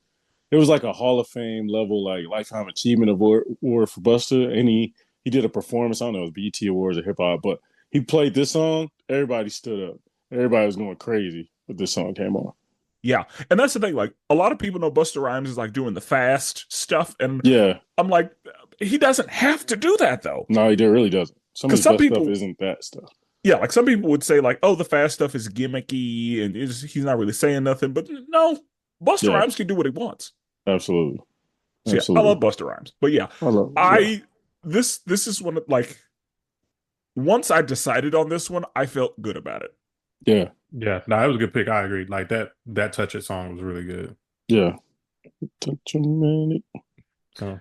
S2: It was like a Hall of Fame level, like lifetime achievement award for Busta, and he did a performance. I don't know, it was BET Awards or hip hop, but he played this song. Everybody stood up. Everybody was going crazy when this song came on.
S1: Yeah. And that's the thing. Like a lot of people know Busta Rhymes is like doing the fast stuff. And
S2: Yeah,
S1: I'm like, he doesn't have to do that though.
S2: no, he really doesn't. Some of his
S1: Because some
S2: best stuff
S1: people
S2: isn't that stuff.
S1: yeah, like some people would say like, oh, the fast stuff is gimmicky and he's not really saying nothing. But no, Busta
S2: Yeah,
S1: Rhymes can do what he wants.
S2: absolutely,
S1: So yeah, I love
S2: absolutely.
S1: Busta Rhymes. But yeah,
S2: I love. Yeah,
S1: this is one of like once I decided on this one, I felt good about it.
S2: yeah,
S3: yeah. No, it was a good pick. I agree. Like that Touch It song was really good.
S2: yeah. Touch a minute.
S3: So,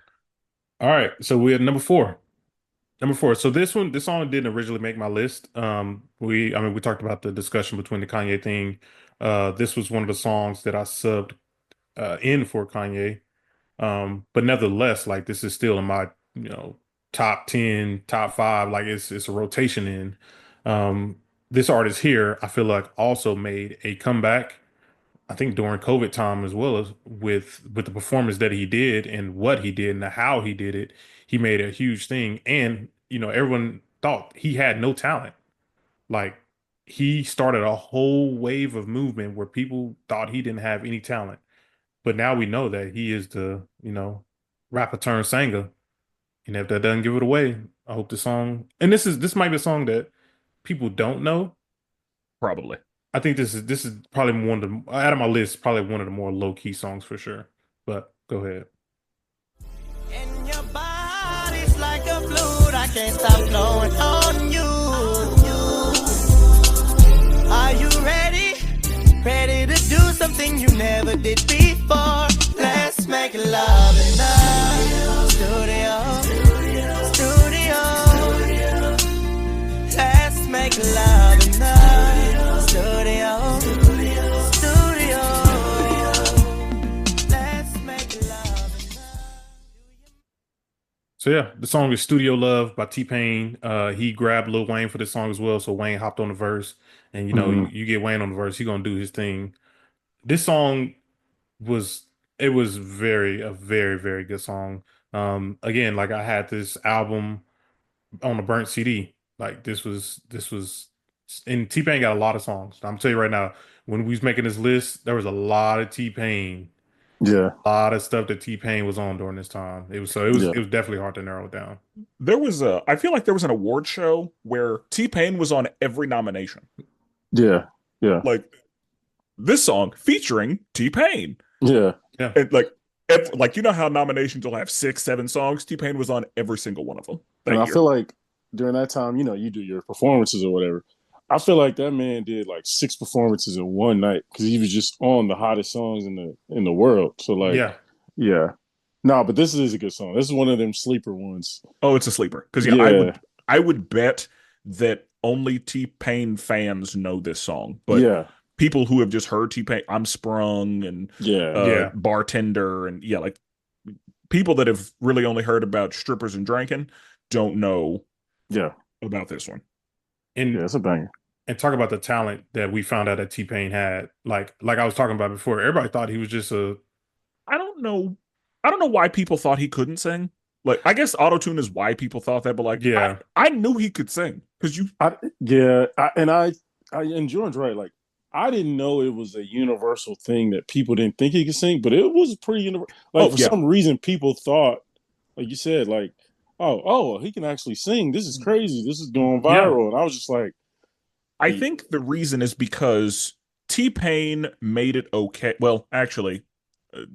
S3: all right, so we had number four. Number four. So this song didn't originally make my list. We talked about the discussion between the Kanye thing. This was one of the songs that I subbed end for Kanye. But nevertheless, like this is still in my, top 10, top five. Like it's a rotation in. This artist here, I feel like also made a comeback. I think during COVID time as well as with the performance that he did and what he did and how he did it, he made a huge thing. And everyone thought he had no talent. Like he started a whole wave of movement where people thought he didn't have any talent. But now we know that he is the, rapper turned singer. And if that doesn't give it away, I hope the song, and this might be a song that people don't know.
S1: Probably.
S3: I think this is probably one of the out of my list, probably one of the more low key songs for sure. But go ahead.
S7: And your body's like a fluid, I can't stop blowing on you. Are you ready? Ready to do something you never did before? Let's make love in the studio. Let's make love in the studio. Let's make love in the.
S3: So yeah, the song is "Studio Love" by T-Pain. He grabbed Lil Wayne for this song as well, so Wayne hopped on the verse, and you get Wayne on the verse, he gonna do his thing. This song was it was a very very good song. Again, like I had this album on a burnt CD. Like this was, and T-Pain got a lot of songs. I'm tell you right now, when we was making this list, there was a lot of T-Pain,
S2: Yeah,
S3: a lot of stuff that T-Pain was on during this time. It was
S2: yeah,
S3: it was definitely hard to narrow it down.
S1: I feel like there was an award show where T-Pain was on every nomination.
S2: yeah, yeah,
S1: Like this song featuring T-Pain.
S2: yeah,
S3: Yeah.
S1: And like you know how nominations will have 6, 7 songs? T-Pain was on every single one of them that
S2: and I
S1: year.
S2: feel like during that time, you do your performances or whatever. I feel like that man did like 6 performances in one night because he was just on the hottest songs in the world. So like,
S3: Yeah.
S2: yeah, no, but this is a good song. This is one of them sleeper ones.
S1: Oh, it's a sleeper. Because
S2: Yeah,
S1: I would bet that only T-Pain fans know this song. But
S2: yeah,
S1: people who have just heard T-Pain, I'm Sprung and
S2: yeah,
S3: Yeah.
S1: Bartender and like people that have really only heard about strippers and drinking don't know
S2: yeah,
S1: about this one.
S3: And
S2: yeah. It's a banger.
S3: and talk about the talent that we found out that T-Pain had. Like I was talking about before, everybody thought he was just a
S1: I don't know. I don't know why people thought he couldn't sing. Like, I guess autotune is why people thought that, but like,
S3: Yeah.
S1: I knew he could sing because
S2: And Jordan's right. Like, I didn't know it was a universal thing that people didn't think he could sing, but it was pretty universal. Like, for some reason, people thought, like you said, like, oh, he can actually sing. This is crazy. This is going viral. And I was just like,
S1: I think the reason is because T-Pain made it okay. Well, actually,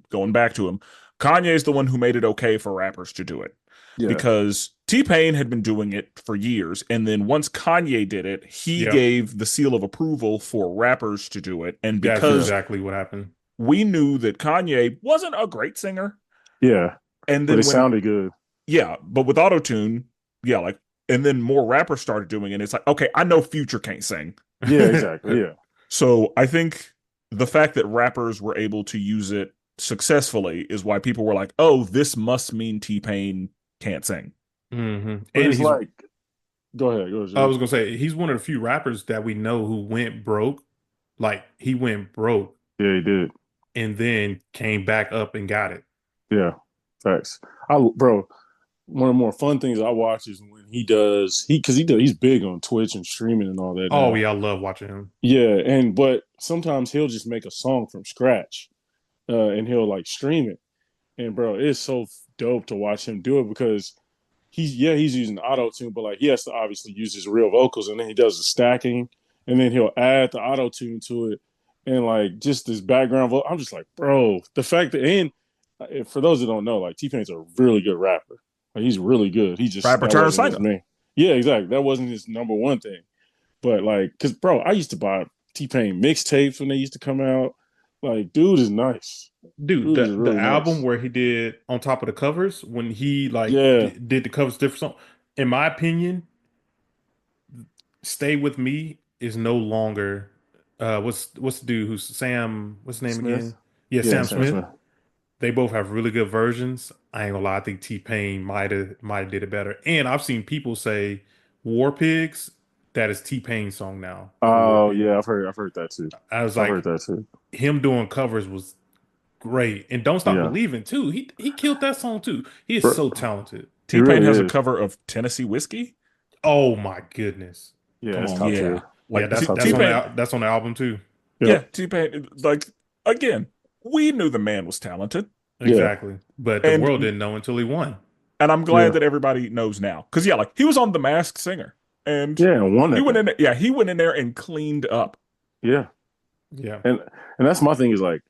S1: going back to him, Kanye is the one who made it okay for rappers to do it.
S2: yeah,
S1: Because T-Pain had been doing it for years, and then once Kanye did it, he gave the seal of approval for rappers to do it. And
S3: that's
S1: because
S3: exactly what happened.
S1: we knew that Kanye wasn't a great singer,
S2: yeah.
S1: and
S2: But
S1: then
S2: it sounded good.
S1: yeah, but with autotune, like, and then more rappers started doing it. It's like, okay, I know Future can't sing.
S2: Yeah, exactly. Yeah.
S1: So I think the fact that rappers were able to use it successfully is why people were like, oh, this must mean T-Pain can't sing.
S3: Mm-hmm.
S2: But
S3: And
S2: it's like, go ahead.
S3: I was gonna say he's one of the few rappers that we know who went broke. Like he went broke
S2: Yeah, he did.
S3: and then came back up and got it.
S2: Yeah, facts. Bro, one of the more fun things I watch is when he's big on Twitch and streaming and all that.
S3: Oh
S2: now.
S3: yeah, I love watching him.
S2: Yeah, but sometimes he'll just make a song from scratch, and he'll like stream it. And bro, it's so dope to watch him do it because he's using auto tune, but like he has to obviously use his real vocals, and then he does the stacking, and then he'll add the auto tune to it, and like just this background vocal. I'm just like, bro, the fact that for those that don't know, like T-Pain's a really good rapper. Like, he's really good. He just
S1: Rapper
S2: that
S1: turned
S2: wasn't his
S1: singer.
S2: main. Yeah, exactly. That wasn't his number one thing. But like, cause bro, I used to buy T-Pain mixtapes when they used to come out. Like, dude is nice.
S3: Dude,
S2: Dude is
S3: the
S2: really
S3: album
S2: nice.
S3: where he did on top of the covers when he like
S2: Yeah.
S3: did the covers different song. In my opinion, Stay With Me is no longer what's the dude who's Sam, what's his name
S2: Smith?
S3: again? Yeah,
S2: Yeah,
S3: Sam
S2: Sam
S3: Smith.
S2: Smith.
S3: They both have really good versions. I ain't gonna lie, I think T-Pain might have did it better. And I've seen people say War Pigs, that is T-Pain's song now for War
S2: Oh
S3: Pigs.
S2: yeah, I've heard that too.
S3: I was
S2: I've heard
S3: like,
S2: that too.
S3: him doing covers was great. And Don't Stop
S2: Yeah,
S3: Believing too. He killed that song too. He is so
S2: bro,
S3: talented.
S2: he
S1: T-Pain has a
S2: really is.
S1: cover of Tennessee Whiskey.
S3: Oh my goodness.
S2: Yeah,
S3: Come
S2: it's
S3: on,
S2: top
S3: man.
S1: Yeah.
S2: tier.
S3: Yeah,
S1: Like
S3: that's
S2: Top
S3: that's on
S2: tier.
S1: T-Pain.
S3: that's on the album too.
S1: Yeah,
S2: Yep.
S1: T-Pain. Like, again, we knew the man was talented.
S2: Yeah.
S3: Exactly. But the world
S1: And
S3: didn't know until he won.
S1: I'm glad
S2: Yeah.
S1: that everybody knows now. Because yeah, like he was on The Masked Singer. And
S2: Yeah, and won
S1: he
S2: that
S1: went
S2: thing.
S1: in there, yeah, he went in there and cleaned up.
S2: Yeah.
S3: Yeah.
S2: And that's my thing is like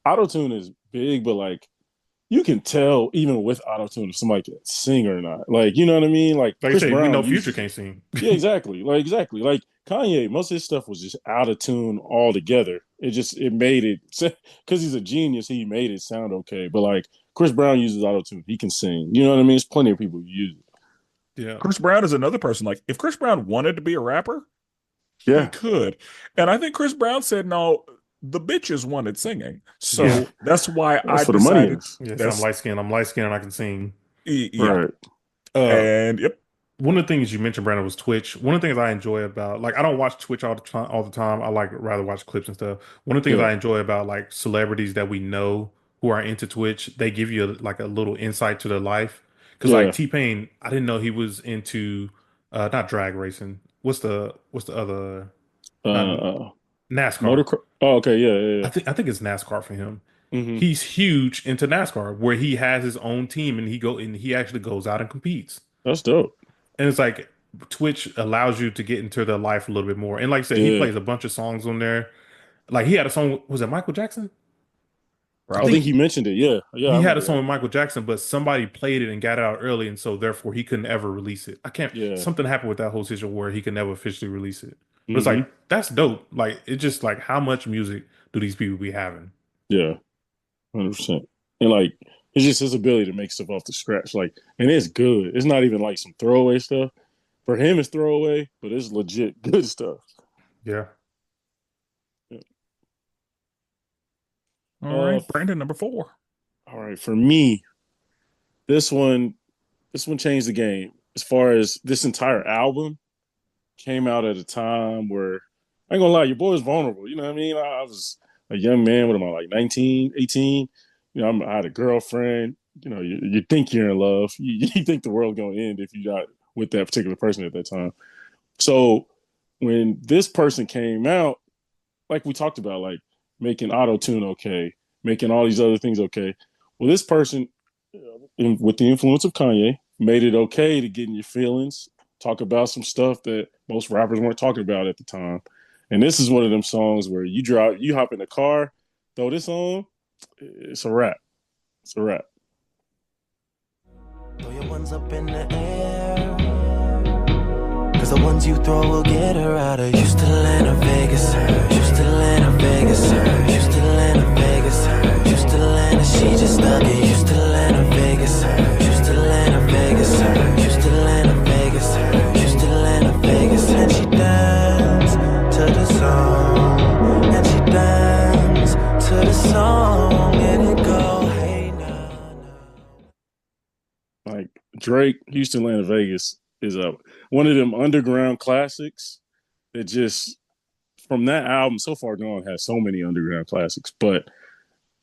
S2: auto tune is big, but like you can tell even with auto tune if somebody can sing or not. Like, you know what I mean? Like
S3: Like I
S2: Chris
S3: say, we know
S2: Brown
S3: Future
S2: uses
S3: can't sing.
S2: yeah, exactly. Like exactly. Like Kanye, most of his stuff was just out of tune altogether. It made it because he's a genius, he made it sound okay. But like Chris Brown uses auto tune. He can sing. You know what I mean? There's plenty of people who use it.
S3: Yeah.
S1: Chris Brown is another person. Like, if Chris Brown wanted to be a rapper, he
S2: Yeah.
S1: could. And I think Chris Brown said, no, the bitches wanted singing. So
S3: Yeah.
S1: that's why I
S2: That's where the money
S1: decided
S2: is.
S3: Yes,
S1: that's,
S3: I'm light skinned and I can sing.
S1: yeah.
S2: Right.
S1: And yep.
S3: One of the things you mentioned, Brandon, was Twitch. One of the things I enjoy about, like, I don't watch Twitch all the time. I like rather watch clips and stuff. One of the things
S2: Yeah.
S3: I enjoy about like celebrities that we know who are into Twitch, they give you like a little insight to their life. Because like
S2: Yeah.
S3: T-Pain, I didn't know he was into not drag racing. What's the other not
S2: Uh
S3: NASCAR?
S2: Motocross. Oh, okay, yeah.
S3: I think it's NASCAR for him.
S2: Hmm.
S3: He's huge into NASCAR, where he has his own team and he actually goes out and competes.
S2: That's dope.
S3: And it's like Twitch allows you to get into their life a little bit more. And like I said, he
S2: Yeah.
S3: plays a bunch of songs on there. Like he had a song, was it Michael Jackson? I
S2: I think
S3: think
S2: he mentioned it. Yeah. Yeah, I
S3: he had a
S2: remember
S3: song
S2: that.
S3: with Michael Jackson, but somebody played it and got it out early, and so therefore he couldn't ever release it. I can't.
S2: Yeah.
S3: Something happened with that whole situation where he could never officially release it. But it's
S2: Hmm.
S3: like that's dope. Like it's just like how much music do these people be having?
S2: Yeah. 100%. And like it's just his ability to make stuff off the scratch. Like, and it's good. It's not even like some throwaway stuff. For him, it's throwaway, but it's legit good stuff.
S3: Yeah.
S1: All right. Brandon, number 4.
S2: All right. For me, this one changed the game. As far as this entire album came out at a time where I ain't gonna lie, your boy was vulnerable. You know what I mean? I was a young man. What am I, like 19, 18? You know, I had a girlfriend. You know, you think you're in love. You think the world's gonna end if you're not with that particular person at that time. So when this person came out, like we talked about, like making auto tune okay, making all these other things okay. Well, this person, with the influence of Kanye, made it okay to get in your feelings, talk about some stuff that most rappers weren't talking about at the time. And this is one of them songs where you hop in the car, throw this on, it's a wrap. It's a wrap.
S7: Throw your ones up in the air. Cause the ones you throw will get her out of Houston, Atlanta, Vegas. Houston, Atlanta, Vegas. Houston, Atlanta, Vegas. Houston, Atlanta, she just stuck it. Houston, Atlanta, Vegas. Houston, Atlanta, Vegas. Houston, Atlanta, Vegas. Houston, Atlanta, Vegas. And she dance to the song. And she dance to the song. And it go, hey now.
S2: Like Drake, Houston, Atlanta, Vegas is one of them underground classics that just from that album so far gone has so many underground classics, but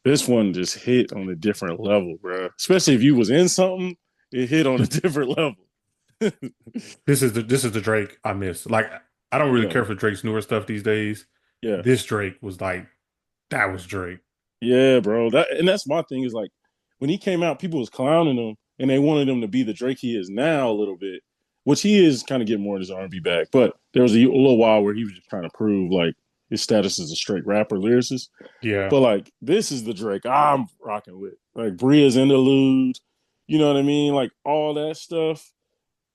S2: this one just hit on a different level, bro. Especially if you was in something, it hit on a different level.
S3: This is the Drake I miss. Like I don't really
S2: Yeah.
S3: care for Drake's newer stuff these days.
S2: Yeah.
S3: This Drake was like that was Drake.
S2: Yeah, bro. That's my thing is like when he came out, people was clowning him and they wanted him to be the Drake he is now a little bit, which he is kind of getting more of his R&B back. But there was a little while where he was just trying to prove like his status as a straight rapper lyricist.
S3: Yeah.
S2: But like this is the Drake I'm rocking with. Like Bria's interlude, you know what I mean? Like all that stuff.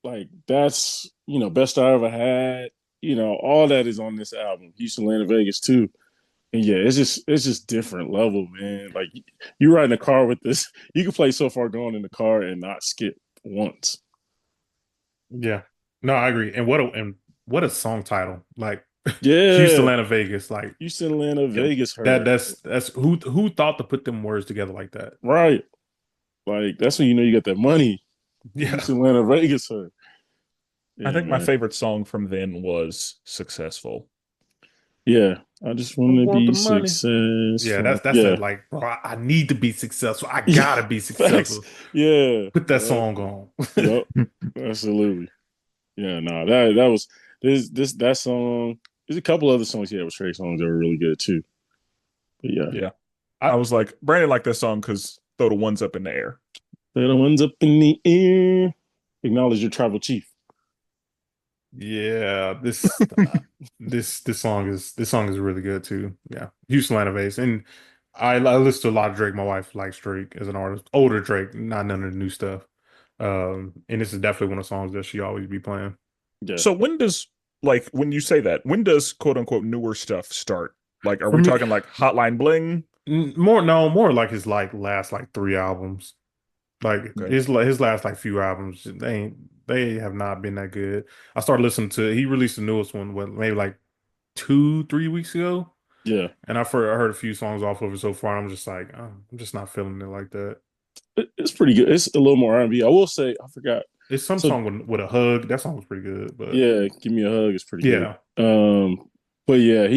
S2: Like that's, best I ever had. All that is on this album. Houston, Atlanta, Vegas too. And yeah, it's just different level, man. Like you ride in the car with this, you can play So Far Gone in the car and not skip once.
S3: Yeah. No, I agree. And what a song title. Like
S2: Yeah,
S3: Houston, Atlanta, Vegas. Like
S2: Houston, Atlanta,
S3: yeah,
S2: Vegas
S3: that
S2: hurt.
S3: that's who thought to put them words together like that?
S2: Right. Like that's when you know you got that money.
S3: Yeah.
S2: Houston, Atlanta, Vegas hurt.
S1: I
S2: Yeah,
S1: think my
S2: man.
S1: favorite song from then was Successful.
S2: Yeah. I just
S3: I
S2: want to
S3: want the
S2: be
S3: money. Yeah,
S2: successful.
S3: that's
S2: Yeah.
S3: that like, bro, I need to be successful. I
S2: Yeah.
S3: gotta be
S2: Facts.
S3: successful.
S2: Yeah.
S3: Put that
S2: Yep.
S3: song on.
S2: Yep. Absolutely. Yeah, no, that was that song. There's a couple other songs he had with Trey songs that were really good too. But yeah.
S1: Yeah. I
S2: I
S1: was like, Brandon liked that song because throw the ones up in the air.
S2: the ones up in the air. Acknowledge your tribal chief.
S3: Yeah, this song is really good too. Yeah, Houston, Atlanta, Vegas, and I listen to a lot of Drake. My wife likes Drake as an artist, older Drake, not none of the new stuff. And this is definitely one of the songs that she always be playing.
S2: Yeah.
S1: So when does like when you say that, when does quote unquote newer stuff start? Like, are
S3: For
S1: we
S3: me,
S1: talking like Hotline Bling?
S3: more like his like last like 3 albums. Like
S1: Okay.
S3: his last like few albums, they have not been that good. I started listening to he released the newest one maybe like 2-3 weeks ago,
S2: Yeah.
S3: and I heard a few songs off of it so far. And I'm just like, oh, I'm just not feeling it like that.
S2: It's pretty good. It's a little more R&B. I will say, I forgot.
S3: It's some
S2: So
S3: song with a hug. That song was pretty good, but
S2: yeah, Give Me a Hug is pretty good.
S3: yeah.
S2: But yeah,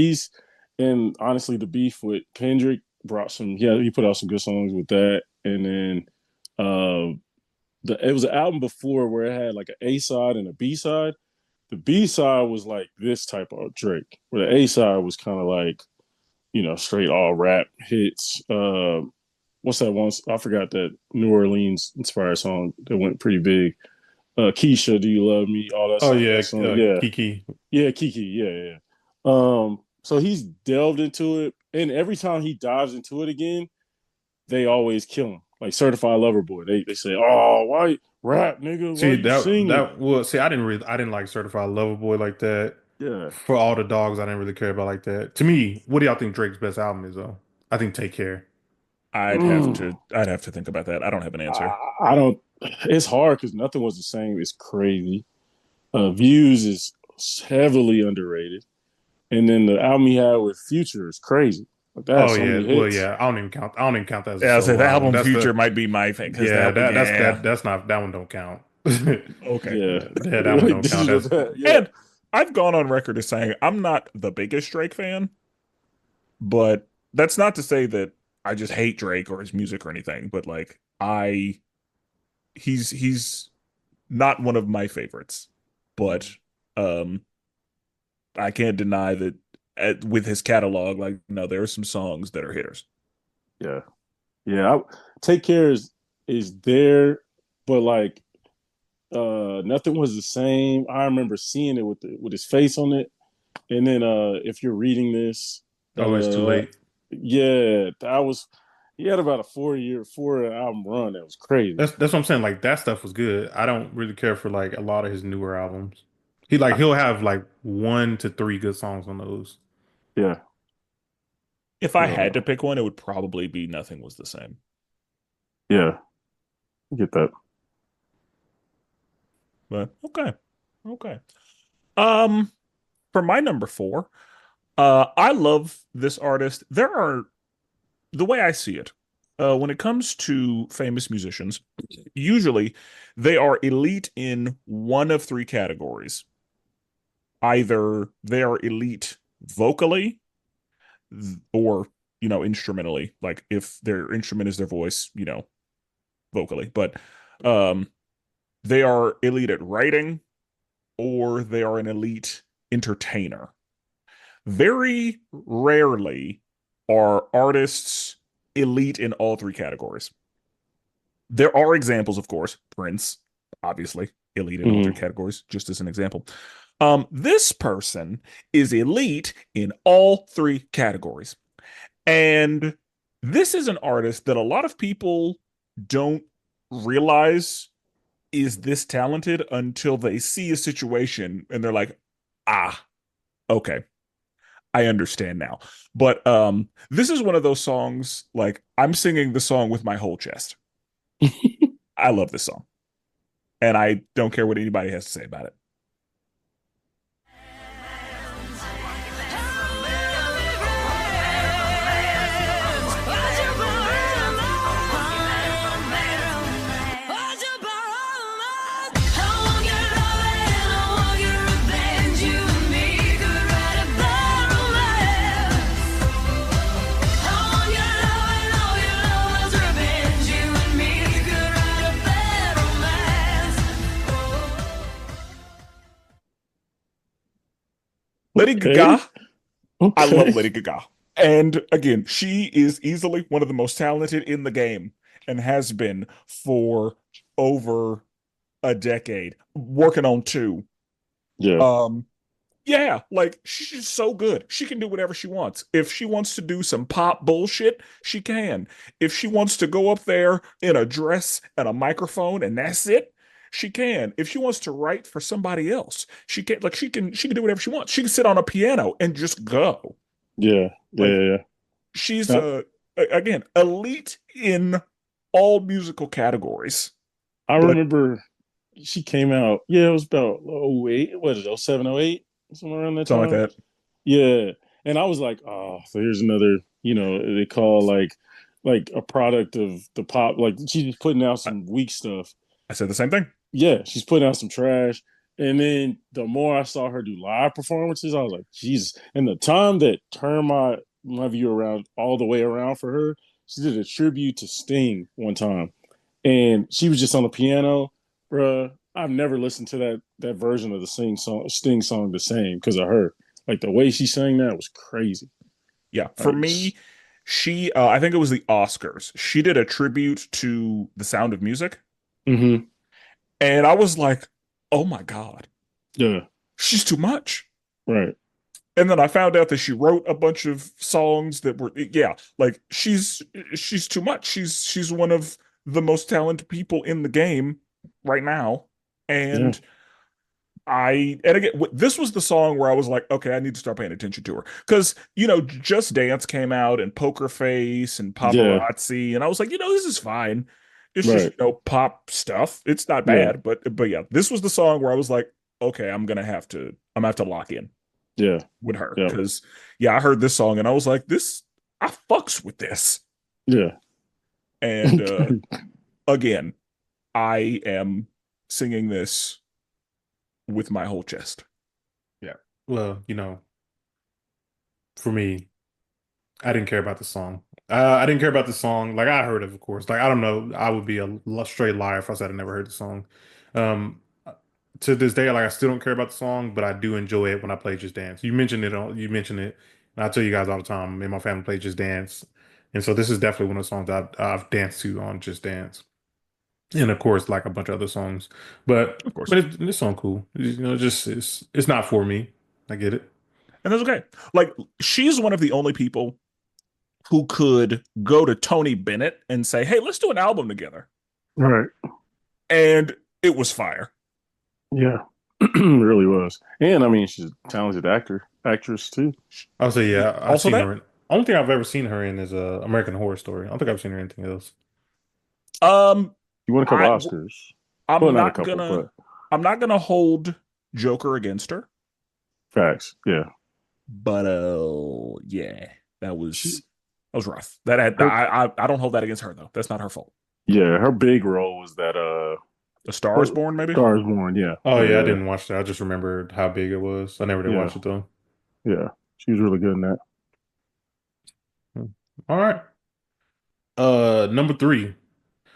S2: and honestly the beef with Kendrick brought some he put out some good songs with that. And then it was an album before where it had like an A side and a B side. The B side was like this type of Drake, where the A side was kind of like, straight all rap hits. What's that one? I forgot that New Orleans inspired song that went pretty big. Keisha, Do You Love Me? All
S3: Oh
S2: that
S3: yeah,
S2: song. Yeah.
S3: Kiki.
S2: Yeah, Kiki. Yeah, yeah. So he's delved into it, and every time he dives into it again, they always kill him. Like Certified Lover Boy. They say, "Oh, why rap, nigga? Why
S3: See
S2: you singing?"
S3: I didn't like Certified Lover Boy like that.
S2: Yeah.
S3: For all the dogs, I didn't really care about like that. To me, what do y'all think Drake's best album is though? I think Take Care.
S2: Mm.
S1: I'd have to think about that. I don't have an answer.
S2: I don't. It's hard because nothing was the same. It's crazy. Views is heavily underrated, and then the album he had with Future is crazy. Like that has
S3: Oh
S2: so
S3: yeah,
S2: many
S3: well
S2: hits.
S3: yeah. I don't even count that as a
S1: Yeah, I say
S3: solo
S1: the
S3: album.
S1: album
S3: That's
S1: Future
S3: the
S1: might be my thing because
S3: yeah.
S1: yeah.
S3: That's not that one don't count.
S1: Okay.
S2: Yeah,
S3: That one don't count. That's
S2: Yeah,
S1: And I've gone on record as saying I'm not the biggest Drake fan, but that's not to say that I just hate Drake or his music or anything. But like he's not one of my favorites. But um, I can't deny that with his catalog, like no, there are some songs that are hitters.
S2: yeah, yeah. Take Care is there, but like nothing was the same. I remember seeing it with his face on it, and then if you're reading this,
S3: oh, it's too late.
S2: yeah, that was he had about a 4 album run. That was crazy.
S3: That's what I'm saying. Like that stuff was good. I don't really care for like a lot of his newer albums.
S2: I,
S3: He'll have like 1 to 3 good songs on those.
S2: yeah,
S1: If I had to
S2: uh,
S1: pick one, it would probably be Nothing Was the Same.
S2: yeah. I get that.
S1: But okay. Okay. Um, for my number four, I love this artist. There are the way I see it, when it comes to famous musicians, usually they are elite in one of three categories. Either they are elite vocally or, instrumentally, like if their instrument is their voice, vocally. But um they are elite at writing or they are an elite entertainer. Very rarely are artists elite in all three categories. There are examples, of course. Prince, obviously, elite in all three
S2: Mhm.
S1: categories, just as an example. This person is elite in all three categories. And this is an artist that a lot of people don't realize is this talented until they see a situation and they're like, ah, okay, I understand now. But this is one of those songs, like I'm singing the song with my whole chest. I love this song. And I don't care what anybody has to say about it. Lady Gaga, I love
S2: Okay.
S1: Lady Gaga. And again, she is easily one of the most talented in the game and has been for over a decade, working on two.
S2: Yeah.
S1: Um, yeah, like she's so good. She can do whatever she wants. If she wants to do some pop bullshit, she can. If she wants to go up there in a dress and a microphone and that's it, she can. If she wants to write for somebody else, she can she can do whatever she wants. She can sit on a piano and just go.
S2: Yeah. Yeah.
S1: Like
S2: Yeah.
S1: she's
S2: Yeah.
S1: again, elite in all musical categories.
S2: I
S1: But
S2: remember she came out. Yeah, it was about oh 08. What is it? 07, 08? Somewhere around that
S1: something like
S2: time.
S1: that.
S2: Yeah. And I was like, oh, so here's another, they call like a product of the pop. Like she's putting out
S1: I,
S2: some weak stuff.
S1: I said the same thing.
S2: Yeah, she's putting out some trash. And then the more I saw her do live performances, I was like, Jesus. And the time that turned my view around all the way around for her, she did a tribute to Sting one time. And she was just on the piano. Bruh, I've never listened to that version of the Sting song the same because of her. Like the way she sang that was crazy.
S1: Yeah, for
S2: Like,
S1: me, she I think it was the Oscars. She did a tribute to The Sound of Music,
S2: mm-hmm.
S1: and I was like, "Oh my God,
S2: Yeah,
S1: she's too much."
S2: right.
S1: And then I found out that she wrote a bunch of songs that were yeah, like she's too much. She's one of the most talented people in the game right now.
S2: Yeah,
S1: And and again, this was the song where I was like, okay, I need to start paying attention to her because Just Dance came out and Poker Face and
S2: yeah,
S1: Paparazzi, and I was like, this is fine. It's just
S2: right.
S1: pop stuff. It's not
S2: Yeah,
S1: bad, but yeah, this was the song where I was like, okay, I'm gonna have to lock in
S2: yeah,
S1: with her
S2: yeah,
S1: because yeah, I heard this song and I was like, I fucks with this,
S2: yeah.
S1: and again, I am singing this with my whole chest.
S3: Yeah. Well, for me, I didn't care about the song. I didn't care about the song. Like I heard it, of course. Like I don't know. I would be a straight liar if I said I never heard the song. Um, to this day, like I still don't care about the song, but I do enjoy it when I play Just Dance. You mentioned it, and I tell you guys all the time. Me and my family play Just Dance, and so this is definitely one of the songs I've danced to on Just Dance, and of course, like a bunch of other songs. But
S1: Of course.
S3: but this song cool. Just it's not for me. I get it.
S1: And that's okay. Like, she's one of the only people who could go to Tony Bennett and say, hey, let's do an album together.
S2: Right.
S1: And it was fire.
S2: Yeah. Really was. And I mean, she's a talented actress too.
S3: I'll say yeah. I've
S1: Also,
S3: seen
S1: that,
S3: her. Only thing I've ever seen her in is American Horror Story. I don't think I've seen her in anything else.
S1: um,
S2: She won a couple
S1: I,
S2: Oscars. Well,
S1: I'm
S2: not a
S1: not
S2: couple,
S1: gonna,
S2: but
S1: I'm not gonna hold Joker against her,
S2: facts. Yeah.
S1: but yeah, that
S2: She,
S1: was rough. That had,
S2: her,
S1: I don't hold that against her though. That's not her fault.
S2: yeah, her big role was that
S1: A Star is Born, maybe.
S2: Star is Born. Yeah.
S3: Oh yeah, I
S2: Yeah.
S3: didn't watch that. I just remembered how big it was. I never did
S2: Yeah.
S3: watch it though.
S2: Yeah. She was really good in that.
S3: Hmm. All right. Number three.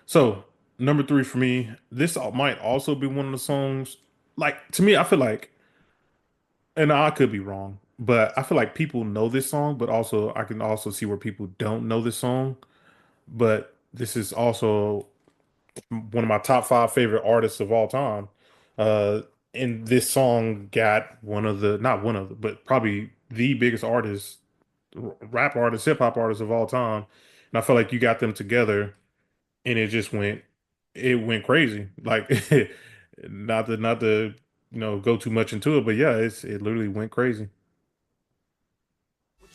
S3: So number three for me, this might also be one of the songs. Like to me, I feel like, and I could be wrong, but I feel like people know this song, but also I can also see where people don't know this song. But this is also one of my top five favorite artists of all time. Uh, and this song got one of the, not one of the, but probably the biggest artist, rap artist, hip hop artist of all time. And I feel like you got them together and it went crazy. Like, not to, go too much into it, but yeah, it literally went crazy.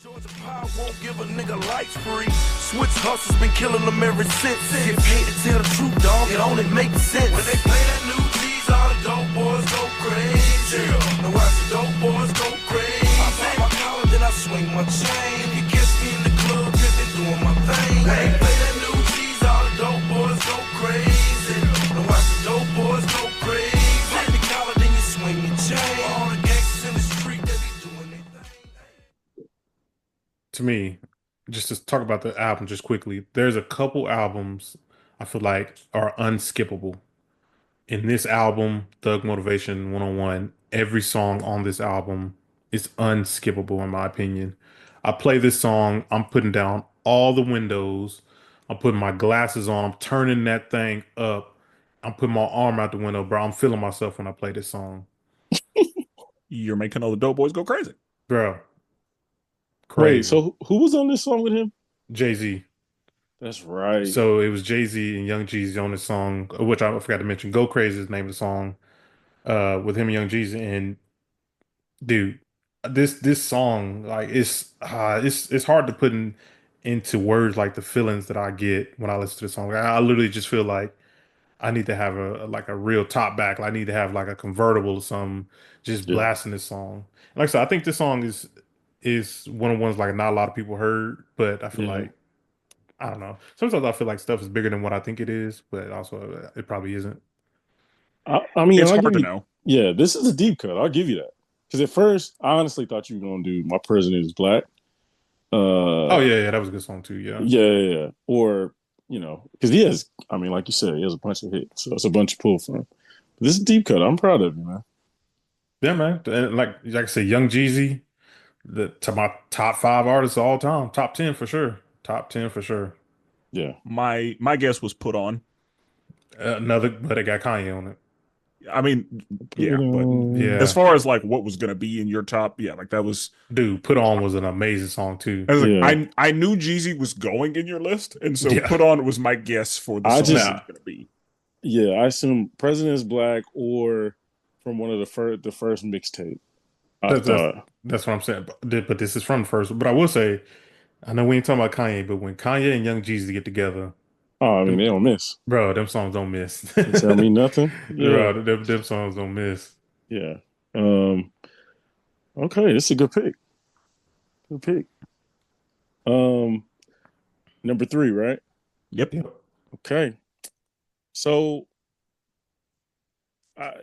S4: Georgia Power won't give a nigga lights free. Switch hustles been killing them ever since. Get paid to tell the truth, dog. It only makes sense. When they play that new G's, all the dope boys go crazy. Now watch the dope boys go crazy. I pop my collar, then I swing my chain. You catch me in the club, dripping, doing my thing. When they play that new G's, all the dope boys go crazy. Now watch the dope boys go crazy. Pop the collar, then you swing your chain. All the gangsters in the street, they be doing their thing.
S3: To me, just to talk about the album just quickly, there's a couple albums I feel like are unskippable. In this album, Thug Motivation 101, every song on this album is unskippable in my opinion. I play this song, I'm putting down all the windows, I'm putting my glasses on, I'm turning that thing up, I'm putting my arm out the window, bro. I'm feeling myself when I play this song.
S1: You're making all the dope boys go crazy.
S3: Bro,
S2: Wait,
S3: crazy.
S2: so who was on this song with him?
S3: Jay-Z.
S2: That's right.
S3: So it was Jay-Z and Young Jeezy on this song, which I forgot to mention. Go Crazy is the name of the song, with him and Young Jeezy. And dude, this song, like it's hard to put into words like the feelings that I get when I listen to the song. I literally just feel like I need to have like a real top back. Like, I need to have like a convertible or something just
S2: Yeah.
S3: blasting this song. And like I said, I think this song is one of the ones like not a lot of people heard, but I feel
S2: Yeah.
S3: like I don't know. Sometimes I feel like stuff is bigger than what I think it is, but also it probably isn't.
S2: I mean,
S1: It's
S2: I'll
S1: hard
S2: give
S1: to
S2: you.
S1: know.
S2: Yeah, this is a deep cut. I'll give you that. Because at first, I honestly thought you were gonna do "My President Is Black."
S3: Oh
S2: Uh,
S3: yeah, that was a good song too. Yeah,
S2: yeah. Or because he has. I mean, like you said, he has a bunch of hits, so it's a bunch of pull from. This is a deep cut. I'm proud of you, man.
S3: yeah, man. And like I said, Young Jeezy, to my top five artists of all time, top 10 for sure, top 10 for sure.
S2: Yeah.
S1: My guess was Put On.
S3: Another, but it got Kanye on it.
S1: I mean,
S2: Put
S1: yeah, but
S2: on.
S1: as
S3: Yeah,
S1: far as like what was gonna be in your top, yeah, like that was.
S3: dude, Put On was an amazing song too.
S1: I was like,
S2: Yeah.
S1: I knew Jeezy was going in your list, and so
S3: Yeah,
S1: Put On was my guess for the
S2: I
S1: song it
S2: just.
S1: was
S3: nah,
S1: gonna be.
S2: Yeah, I assume President is Black or from one of the first mixtape. I
S3: that's that's
S2: thought.
S3: that's what I'm saying. But this is from the first. But I will say, I know we ain't talking about Kanye, but when Kanye and Young Jeezy get together,
S2: Oh, I mean,
S3: them,
S2: they don't miss.
S3: bro, them songs don't miss.
S2: You tell me nothing. Yeah.
S3: Bro, them songs don't miss.
S2: Yeah. Um. Okay, this is a good pick. Good pick. Um. Number three, right?
S1: Yep.
S3: Yep.
S2: Okay. So,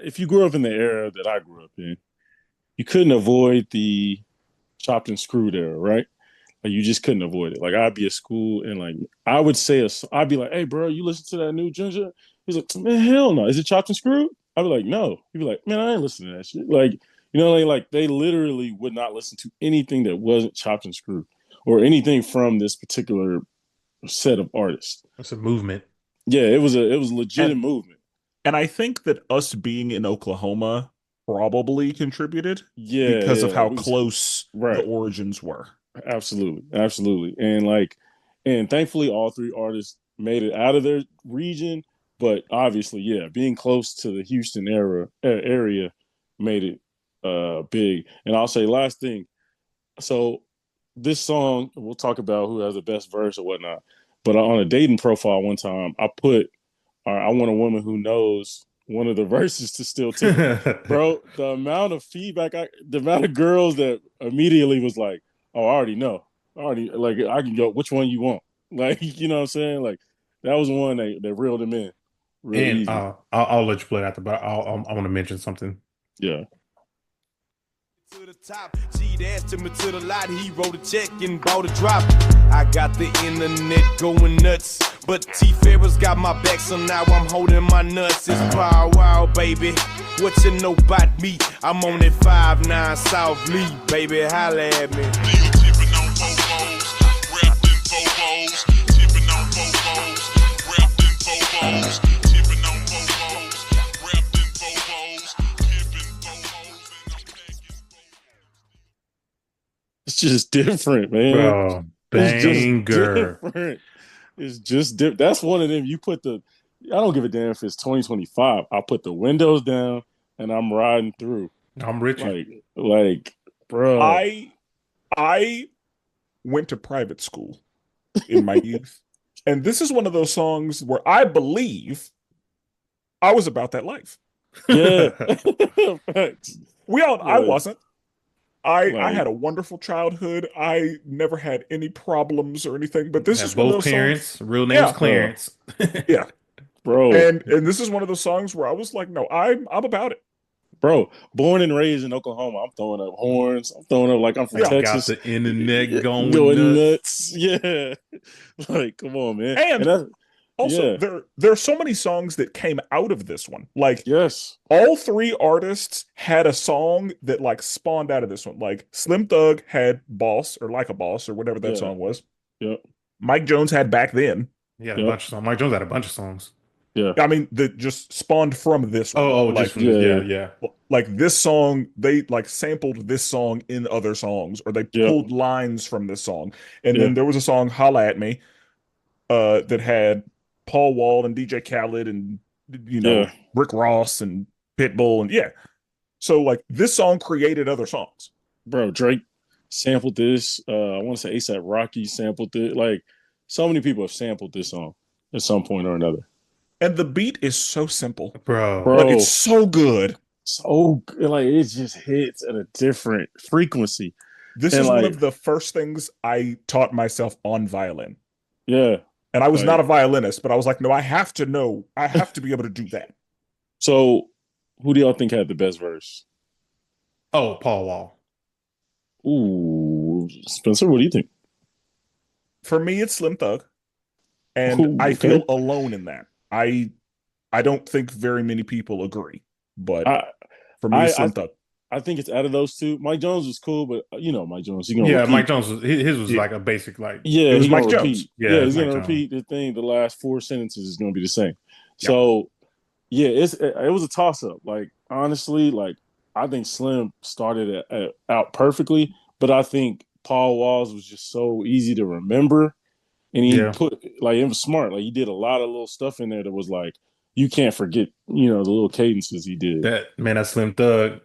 S2: if you grew up in the era that I grew up in, you couldn't avoid the chopped and screwed era, right? Like you just couldn't avoid it. Like I'd be at school and like I would say I'd be like, "Hey, bro, you listen to that new Ginger?" He's like, "Man, hell no! Is it chopped and screwed?" I'd be like, "No." He'd be like, "Man, I ain't listening to that shit." Like they literally would not listen to anything that wasn't chopped and screwed or anything from this particular set of artists.
S3: It's a movement.
S2: Yeah, it was a
S1: And
S2: legitimate movement.
S1: and I think that us being in Oklahoma probably contributed
S2: Yeah,
S1: because of
S2: yeah,
S1: how
S2: we was
S1: close the
S2: right.
S1: origins were.
S2: Absolutely, absolutely, and thankfully, all three artists made it out of their region. But obviously, yeah, being close to the Houston area made it big. And I'll say last thing. So this song, we'll talk about who has the best verse or whatnot. But on a dating profile one time, I put, I want a woman who knows one of the verses to still tickle. Bro, the amount of feedback, the amount of girls that immediately was like, "Oh, I already know. I already like I can go. Which one you want?" Like, you know what I'm saying? Like that was one that reeled them in real
S3: And
S2: easy.
S3: I'll let you play it after, but I want to mention something.
S2: Yeah.
S4: To the top, G dashed him to the lot. He wrote a check and bought a drop. I got the internet going nuts, but T Ferris got my back, so now I'm holding my nuts. It's Pow Wow, baby. What you know about me? I'm on that 5'9" South Lee, baby. Holla at me.
S5: Tipping on Bobos, wrapped in Bobos, tipping on Bobos, wrapped in Bobos, tipping on Bobos, wrapped in Bobos, tipping Bobos, and I'm packing.
S2: It's just different, man.
S3: Bro,
S2: It's just
S3: banger.
S2: different. It's just different. That's one of them. You put I don't give a damn if it's 2025. I put the windows down and I'm riding through.
S3: I'm Richard.
S2: Bro.
S1: I went to private school in my youth, and this is one of those songs where I believe I was about that life.
S2: Yeah. Facts.
S1: I
S2: Like,
S1: wasn't. I had
S2: like,
S1: a wonderful childhood. I never had any problems or anything, but this
S3: Have
S1: is one of
S3: both
S1: those songs.
S3: parents. Real name's
S1: Yeah,
S3: Clarence.
S1: yeah.
S2: bro,
S1: And this is one of those songs where I was like, no, I'm about it.
S2: bro. Born and raised in Oklahoma. I'm throwing up horns. I'm throwing up like I'm from
S1: Yeah.
S3: Got
S2: Texas.
S3: the internet
S2: Yeah,
S3: going
S2: going
S3: nuts.
S2: nuts. Yeah. Like, come on, man.
S1: And
S2: And
S1: Also,
S2: Yeah.
S1: there are so many songs that came out of this one. Like
S2: Yes.
S1: all three artists had a song that like spawned out of this one. Like Slim Thug had Boss or Like a Boss or whatever that
S2: Yeah.
S1: song was.
S2: Yep.
S1: Mike Jones had Back Then.
S3: He had a
S2: Yep.
S3: bunch of songs. Mike Jones had a bunch of songs.
S2: Yeah.
S1: I mean, that just spawned from this one.
S3: Oh,
S1: Like
S3: just from this.
S2: yeah.
S3: Yeah.
S1: like this song, they like sampled this song in other songs, or they
S2: Yep.
S1: pulled lines from this song. And
S2: Yeah.
S1: then there was a song, Holla at Me, that had Paul Wall and DJ Khaled and
S2: Yeah.
S1: Rick Ross and Pitbull and yeah. So like this song created other songs.
S2: Bro, Drake sampled this. I want to say ASAP Rocky sampled it. Like, so many people have sampled this song at some point or another.
S1: And the beat is so simple,
S3: Bro.
S2: Bro.
S1: but it's so good.
S2: So like it just hits at a different frequency.
S1: This
S2: And
S1: is one
S2: like-
S1: of the first things I taught myself on violin.
S2: Yeah.
S1: And I was
S2: Like-
S1: not a violinist, but I was like, no, I have to know. I have to be able to do that.
S2: So who do y'all think had the best verse?
S3: Oh, Paul Wall.
S2: Ooh, Spencer, what do you think?
S1: For me, it's Slim Thug. And
S2: Ooh,
S1: I
S2: okay.
S1: feel alone in that. I don't think very many people agree. But for me, it's Slim Thug.
S2: I think it's out of those two. Mike Jones was cool, but Mike Jones. He's gonna
S3: Yeah,
S2: repeat.
S3: Mike Jones was his was
S1: Yeah.
S3: like a basic like
S2: Yeah,
S1: It was
S2: he's gonna
S1: Mike
S2: repeat.
S1: Jones.
S3: Yeah,
S2: he's
S3: Mike
S2: gonna
S3: Jones.
S2: repeat the thing. The last 4 sentences is gonna be the same.
S1: Yeah.
S2: So yeah, it was a toss up. Like honestly, like I think Slim started out perfectly, but I think Paul Walls was just so easy to remember, and he put like it was smart. Like he did a lot of little stuff in there that was like you can't forget. The little cadences he did.
S3: that Slim Thug.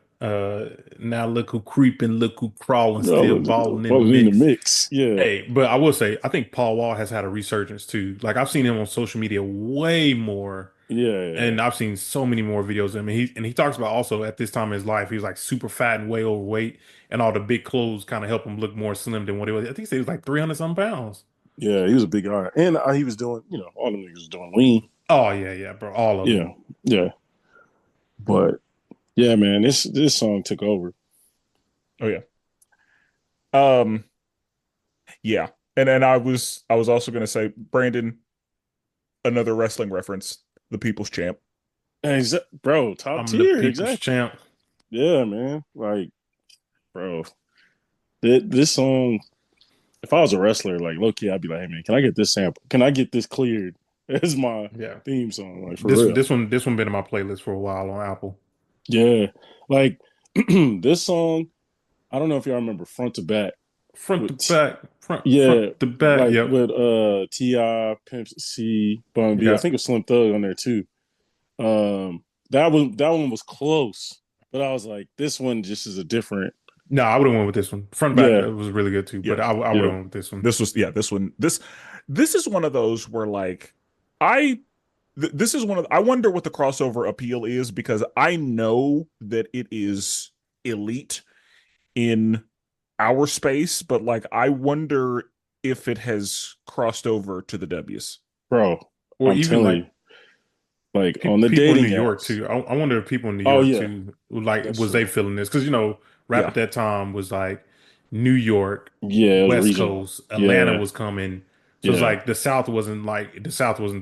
S3: Now look who creeping, look who crawling, still balling
S2: in the mix. Yeah.
S3: Hey, but I will say, I think Paul Wall has had a resurgence too. Like I've seen him on social media way more.
S2: Yeah.
S3: And I've seen so many more videos of him. And he talks about also at this time in his life, he was like super fat and way overweight, and all the big clothes kind of help him look more slim than what he was. I think he said he was like 300 some pounds.
S2: Yeah, he was a big guy, and he was doing, all the niggas was doing lean.
S3: Oh yeah, bro, all of them.
S2: Yeah. But yeah, man, this song took over.
S1: Oh yeah. Yeah. And then I was also gonna say, Brandon, another wrestling reference, the People's Champ.
S2: Bro, top
S3: I'm
S2: tier,
S3: the people's
S2: exactly.
S3: champ.
S2: Yeah, man. Like, bro, this song. If I was a wrestler, like low key, I'd be like, hey man, can I get this sample? Can I get this cleared as my theme song? Like for real.
S3: This one been in my playlist for a while on Apple.
S2: Yeah, like this song. I don't know if y'all remember Front to Back.
S3: Front to back. Front to back.
S2: Like
S3: Yep.
S2: with T.I., Pimp C, Bun B.
S3: Yeah.
S2: I think it was Slim Thug on there too. That one was close, but I was like, this one just is a different.
S3: No, I would have went with this one. Front back was really good too, but I would have went with this one.
S1: This is one of those where like this is one of I wonder what the crossover appeal is, because I know that it is elite in our space, but like I wonder if it has crossed over to the W's.
S2: Bro,
S3: Or
S2: I'm
S3: even
S2: telling you. Like on the
S3: people
S2: dating
S3: in New York
S2: apps.
S3: too. I wonder if people in New York too, like,
S2: That's
S3: was
S2: true.
S3: they feeling this? Because rap at that time was like New York,
S2: Yeah, it was
S3: West
S2: regional.
S3: Coast, Atlanta
S2: Yeah.
S3: was coming. So it's like the South wasn't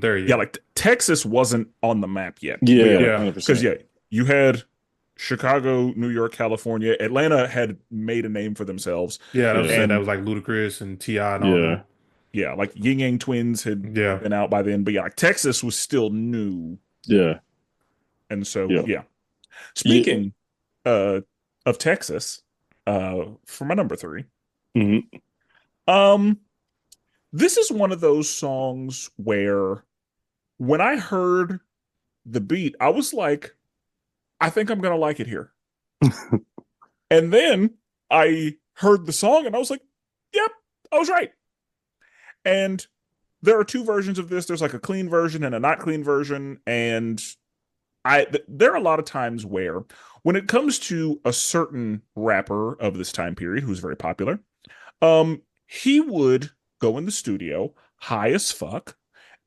S3: there yet.
S1: Yeah, like Texas wasn't on the map yet.
S2: Yeah,
S3: Yeah.
S2: 100%.
S1: Because you had Chicago, New York, California. Atlanta had made a name for themselves.
S3: Yeah, that was,
S1: And-
S3: that was like Ludacris and T.I. and all
S2: Yeah.
S3: that.
S1: Yeah, like Yin Yang Twins had
S3: Yeah.
S1: been out by then, but yeah, like Texas was still new.
S2: Yeah.
S1: And so,
S2: Yeah.
S1: yeah. Speaking of Texas, for my number 3,
S2: Mhm.
S1: this is one of those songs where when I heard the beat, I was like, I think I'm gonna like it here. And then I heard the song and I was like, yep, I was right. And there are 2 versions of this. There's like a clean version and a not clean version, and there are a lot of times where when it comes to a certain rapper of this time period who's very popular, he would go in the studio high as fuck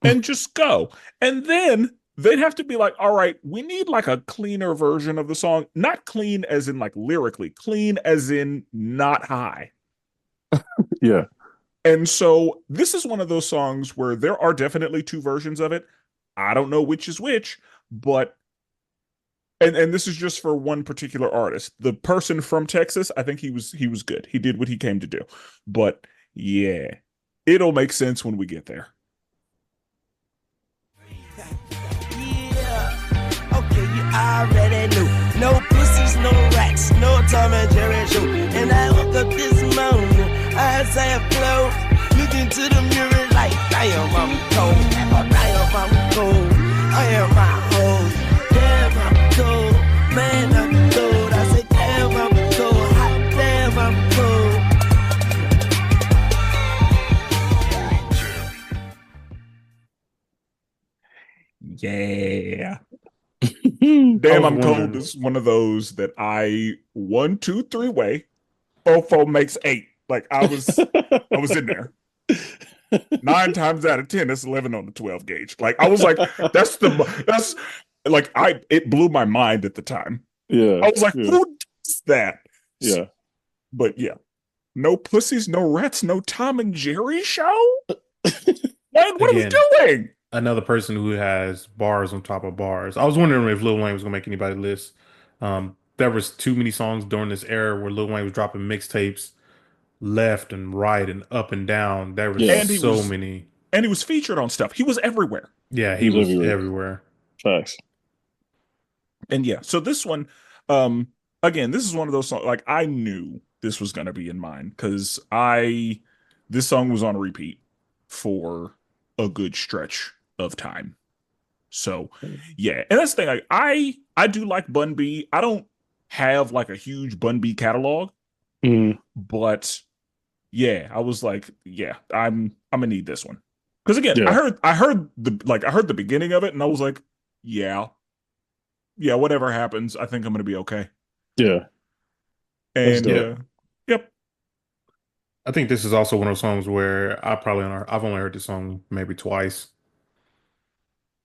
S1: and just go. And then they'd have to be like, all right, we need like a cleaner version of the song. Not clean as in like lyrically, clean as in not high.
S2: Yeah.
S1: And so this is one of those songs where there are definitely two versions of it. I don't know which is which, but and this is just for one particular artist. The person from Texas, I think he was good. He did what he came to do. But yeah, it'll make sense when we get there.
S8: Yeah, okay, you already knew. No pussies, no rats, no Tom and Jerry show. And I woke up this morning, eyes half closed, looking to the mirror like, damn, I'm cold. Damn, I'm cold. I am my home. Damn, I'm cold. Man, I'm cold. I said, damn, I'm cold. Hot damn, I'm cold.
S1: Yeah.
S3: I
S1: Damn,
S3: was
S1: I'm
S3: wondering.
S1: cold is one of those that I 1, 2, 3 way. 4, 4 makes 8. Like I was in there. 9 times out of 10, it's 11 on the 12 gauge. Like I was like, that's like it blew my mind at the time.
S2: Yeah.
S1: I was like,
S2: yeah.
S1: who does that?
S2: Yeah.
S1: But yeah, no pussies, no rats, no Tom and Jerry show. Man, what
S3: Again.
S1: are we doing?
S3: Another person who has bars on top of bars. I was wondering if Lil Wayne was gonna make anybody's list. There was too many songs during this era where Lil Wayne was dropping mixtapes left and right and up and down. There was
S2: Yeah.
S1: And
S3: so many.
S1: And he was featured on stuff. He was everywhere.
S3: Yeah,
S2: He
S3: he
S2: was
S3: was
S2: everywhere.
S3: everywhere.
S2: Facts.
S1: And yeah, so this one, again, this is one of those songs. Like I knew this was gonna be in mine because this song was on repeat for a good stretch of time. So yeah, and that's the thing. Like, I do like Bun B. I don't have like a huge Bun B catalog,
S2: Mhm.
S1: but yeah, I was like, yeah, I'm gonna need this one because again,
S2: Yeah.
S1: I heard the beginning of it, and I was like, yeah, whatever happens, I think I'm gonna be okay.
S2: Yeah. That's
S1: And
S2: dope.
S1: yep,
S3: I think this is also one of those songs where I've only heard this song maybe twice.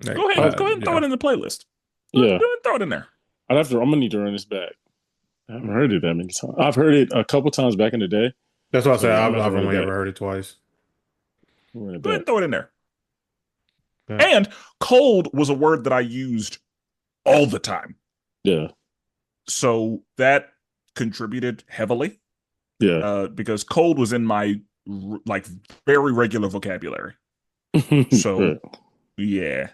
S3: Like,
S1: go ahead and throw
S3: yeah.
S1: it in the playlist.
S2: Yeah.
S1: Throw it in there.
S2: I'm gonna need to run this back. I haven't heard it that many times. I've heard it a couple times back in the day.
S3: That's what I said.
S2: Yeah, I'm
S3: I've
S2: gonna run it
S3: only
S2: back.
S3: ever heard it twice.
S2: Run it
S1: Go ahead
S2: back.
S1: and throw it in there.
S3: Yeah.
S1: And cold was a word that I used all the time.
S2: Yeah.
S1: So that contributed heavily
S2: Yeah.
S1: because cold was in my like very regular vocabulary. So
S2: Right.
S1: yeah,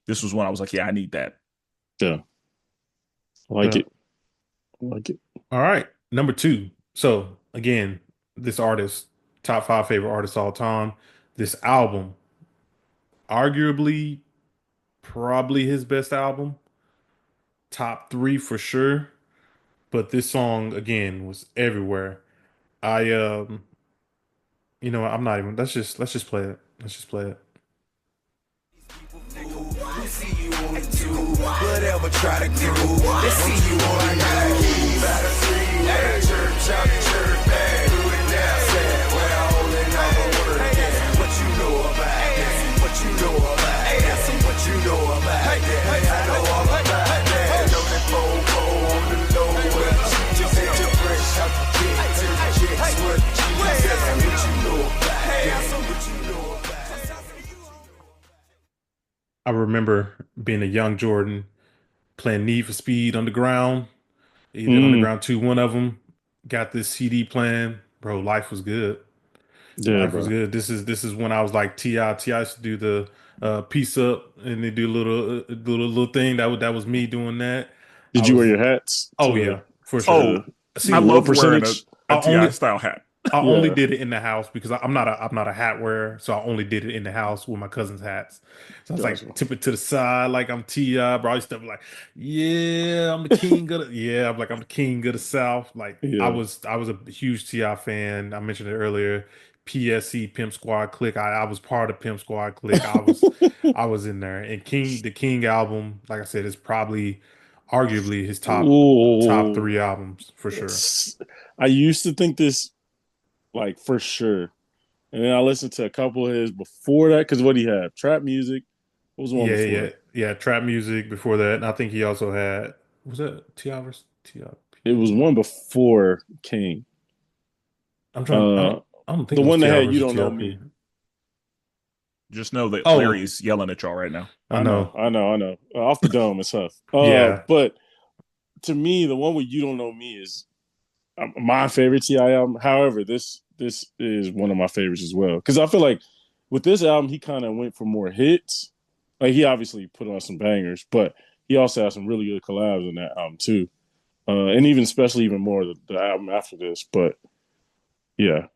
S1: this was when I was like, yeah, I need that.
S2: Yeah. I like
S3: Yeah.
S2: it. I like it.
S3: All right, number 2. So again, this artist, top 5 favorite artists all time. This album, arguably, probably his best album. Top 3 for sure. But this song again was everywhere. I you know what, I'm not even. Let's just play it. Let's just play it.
S4: Who see you on the tube? Whatever try to do. They see you on the night. By the street, at church, out the church, bag. Through it down, sad. Well, holding on the word. What you know about that? What you know about that? What you know about that? I know all about that. Know that Bobo on the low. Just hit your fresh out the kid. To the chicks, what you know about that? What you know about that?
S3: I remember being a young Jordan playing Need for Speed Underground, either Underground 2, one of them. Got this CD playing, bro. Life was good.
S2: Yeah,
S3: Life was
S2: bro.
S3: good. This is when I was like Ti. Ti used to do the peace up, and they do a little thing that was me doing that.
S2: Did
S3: I
S2: you
S3: was-
S2: wear your hats?
S3: Oh
S2: to
S3: yeah,
S2: the-
S3: for sure.
S1: Oh,
S3: See,
S1: I
S2: low
S1: love wearing
S2: percentage?
S1: a
S3: I
S1: TI
S3: only-
S1: style hat.
S3: I only
S2: Yeah.
S3: did it in the house because I'm not a hat wearer, so I only did it in the house with my cousin's hats. So I was
S2: Gotcha.
S3: like, tip it to the side like I'm T.I., bro. I used to be like, yeah, I'm the king of the yeah, I'm the king of the South. Like
S2: Yeah.
S3: I was a huge T.I. fan. I mentioned it earlier. PSC Pimp Squad Click. I was part of Pimp Squad Click. I was in there. And the King album, like I said, is probably arguably his top
S2: Ooh.
S3: 3 albums for sure.
S2: I used to think this, like, for sure. And then I listened to a couple of his before that, because what he had? Trap music. What was the one before?
S3: Yeah. Trap music before that, and I think he also had was that T.I. versus T.I.?
S2: It was one before King.
S3: I'm trying. I don't think
S2: The
S3: it was
S2: one that
S3: T.I.
S2: had "You
S3: versus
S2: Don't Know
S3: TLP.
S2: Me."
S1: Just know that
S3: Oh,
S1: Larry's yelling at y'all right now.
S3: I know.
S2: I know. Off the dome, it's tough.
S3: Yeah.
S2: But to me, the one with "You Don't Know Me" is my favorite Ti album. However, this is one of my favorites as well because I feel like with this album he kind of went for more hits. Like he obviously put on some bangers, but he also has some really good collabs in that album too, and even especially even more the album after this. But yeah,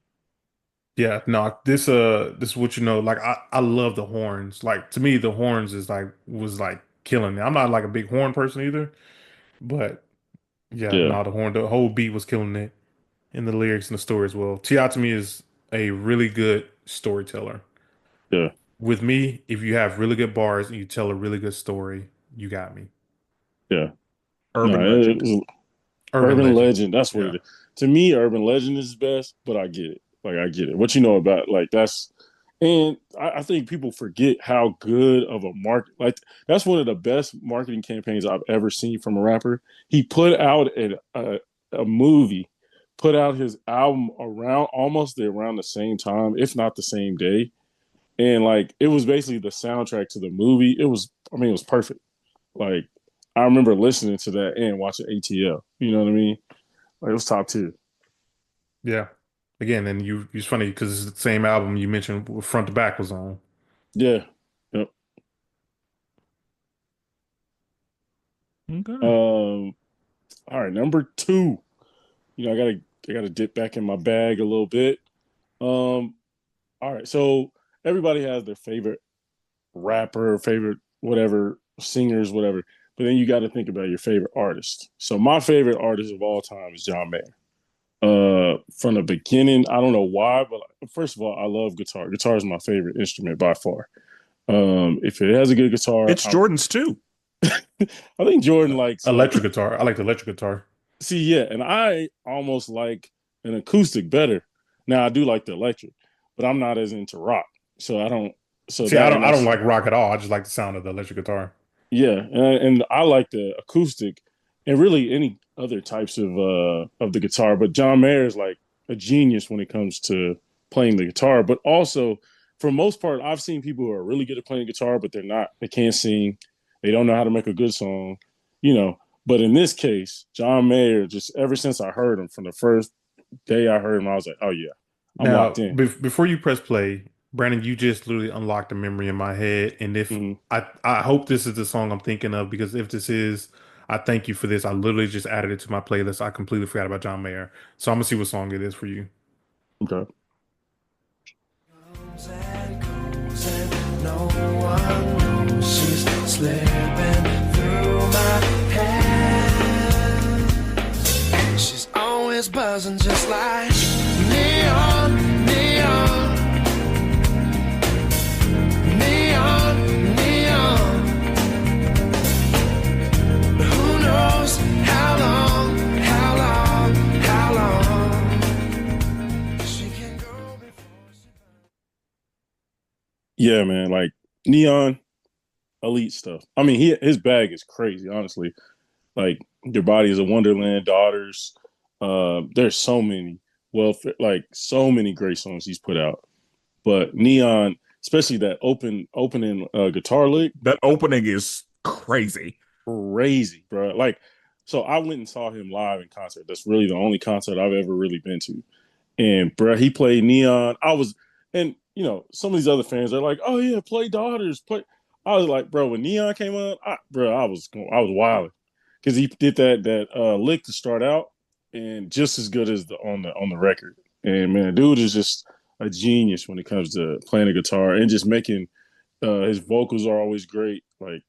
S3: Yeah, no, this is what you know, like I love the horns. Like to me, the horns is like was like killing it. I'm not like a big horn person either, but yeah,
S2: yeah,
S3: no, the whole beat was killing it in the lyrics and the story as well. T.I. to me is a really good storyteller.
S2: yeah,
S3: With me, if you have really good bars and you tell a really good story, you got me.
S2: yeah. No,
S1: Urban
S2: it
S1: legend.
S2: was
S3: Urban
S2: Urban
S3: legend.
S2: Legend. That's what
S3: Yeah.
S2: it is. To me, Urban Legend is best, but I get it. Like I get it. What you know about like that's, and I think people forget how good of a market. Like that's one of the best marketing campaigns I've ever seen from a rapper. He put out a movie, put out his album around the same time, if not the same day, and like it was basically the soundtrack to the movie. It was perfect. Like I remember listening to that and watching ATL. You know what I mean? Like it was top tier.
S3: Yeah. Again, and it's funny because it's the same album you mentioned front to back was on.
S2: Yeah. Yep.
S1: Okay.
S2: All right, number two. I gotta dip back in my bag a little bit. Um, all right, so everybody has their favorite rapper, favorite whatever, singers, whatever. But then you got to think about your favorite artist. So my favorite artist of all time is John Mayer. From the beginning, I don't know why, but first of all, I love guitar. Guitar is my favorite instrument by far. If it has a good guitar,
S1: It's Jordan's too.
S2: I think Jordan likes
S3: Electric guitar. I like the electric guitar.
S2: see, yeah, and I almost like an acoustic better. Now I do like the electric, but I'm not as into rock. So I don't so
S3: See,
S2: that
S3: I don't
S2: that's
S3: like rock at all. I just like the sound of the electric guitar.
S2: yeah, and I like the acoustic and really any other types of the guitar, but John Mayer is like a genius when it comes to playing the guitar, but also for most part I've seen people who are really good at playing guitar but they can't sing, they don't know how to make a good song, you know. But in this case, John Mayer, just ever since I heard him from the first day I heard him, I was like, oh yeah, I'm locked
S3: Now,
S2: in.
S3: before you press play, Brandon, you just literally unlocked a memory in my head. And if
S2: Mhm.
S3: I hope this is the song I'm thinking of, because if this is, I thank you for this. I literally just added it to my playlist. I completely forgot about John Mayer. So I'm gonna see what song it is for you.
S2: Okay.
S7: And goes and no one knows she's slipping through my hands. She's always buzzing just like neon, neon, neon, neon. Who knows how long, how long, how long she can go before she.
S2: Yeah, man, like Neon, elite stuff. I mean, his bag is crazy, honestly. Like Your Body is a Wonderland, Daughters. There's so many like so many great songs he's put out. But Neon, especially that opening guitar lick,
S1: That opening is crazy.
S2: crazy, bro. Like, so I went and saw him live in concert. That's really the only concert I've ever really been to. And bro, he played Neon. And you know, some of these other fans are like, "Oh yeah, play Daughters." Play. I was like, bro, when Neon came on, I was wild because he did that lick to start out, and just as good as on the record. And man, dude is just a genius when it comes to playing the guitar and just making his vocals are always great. Like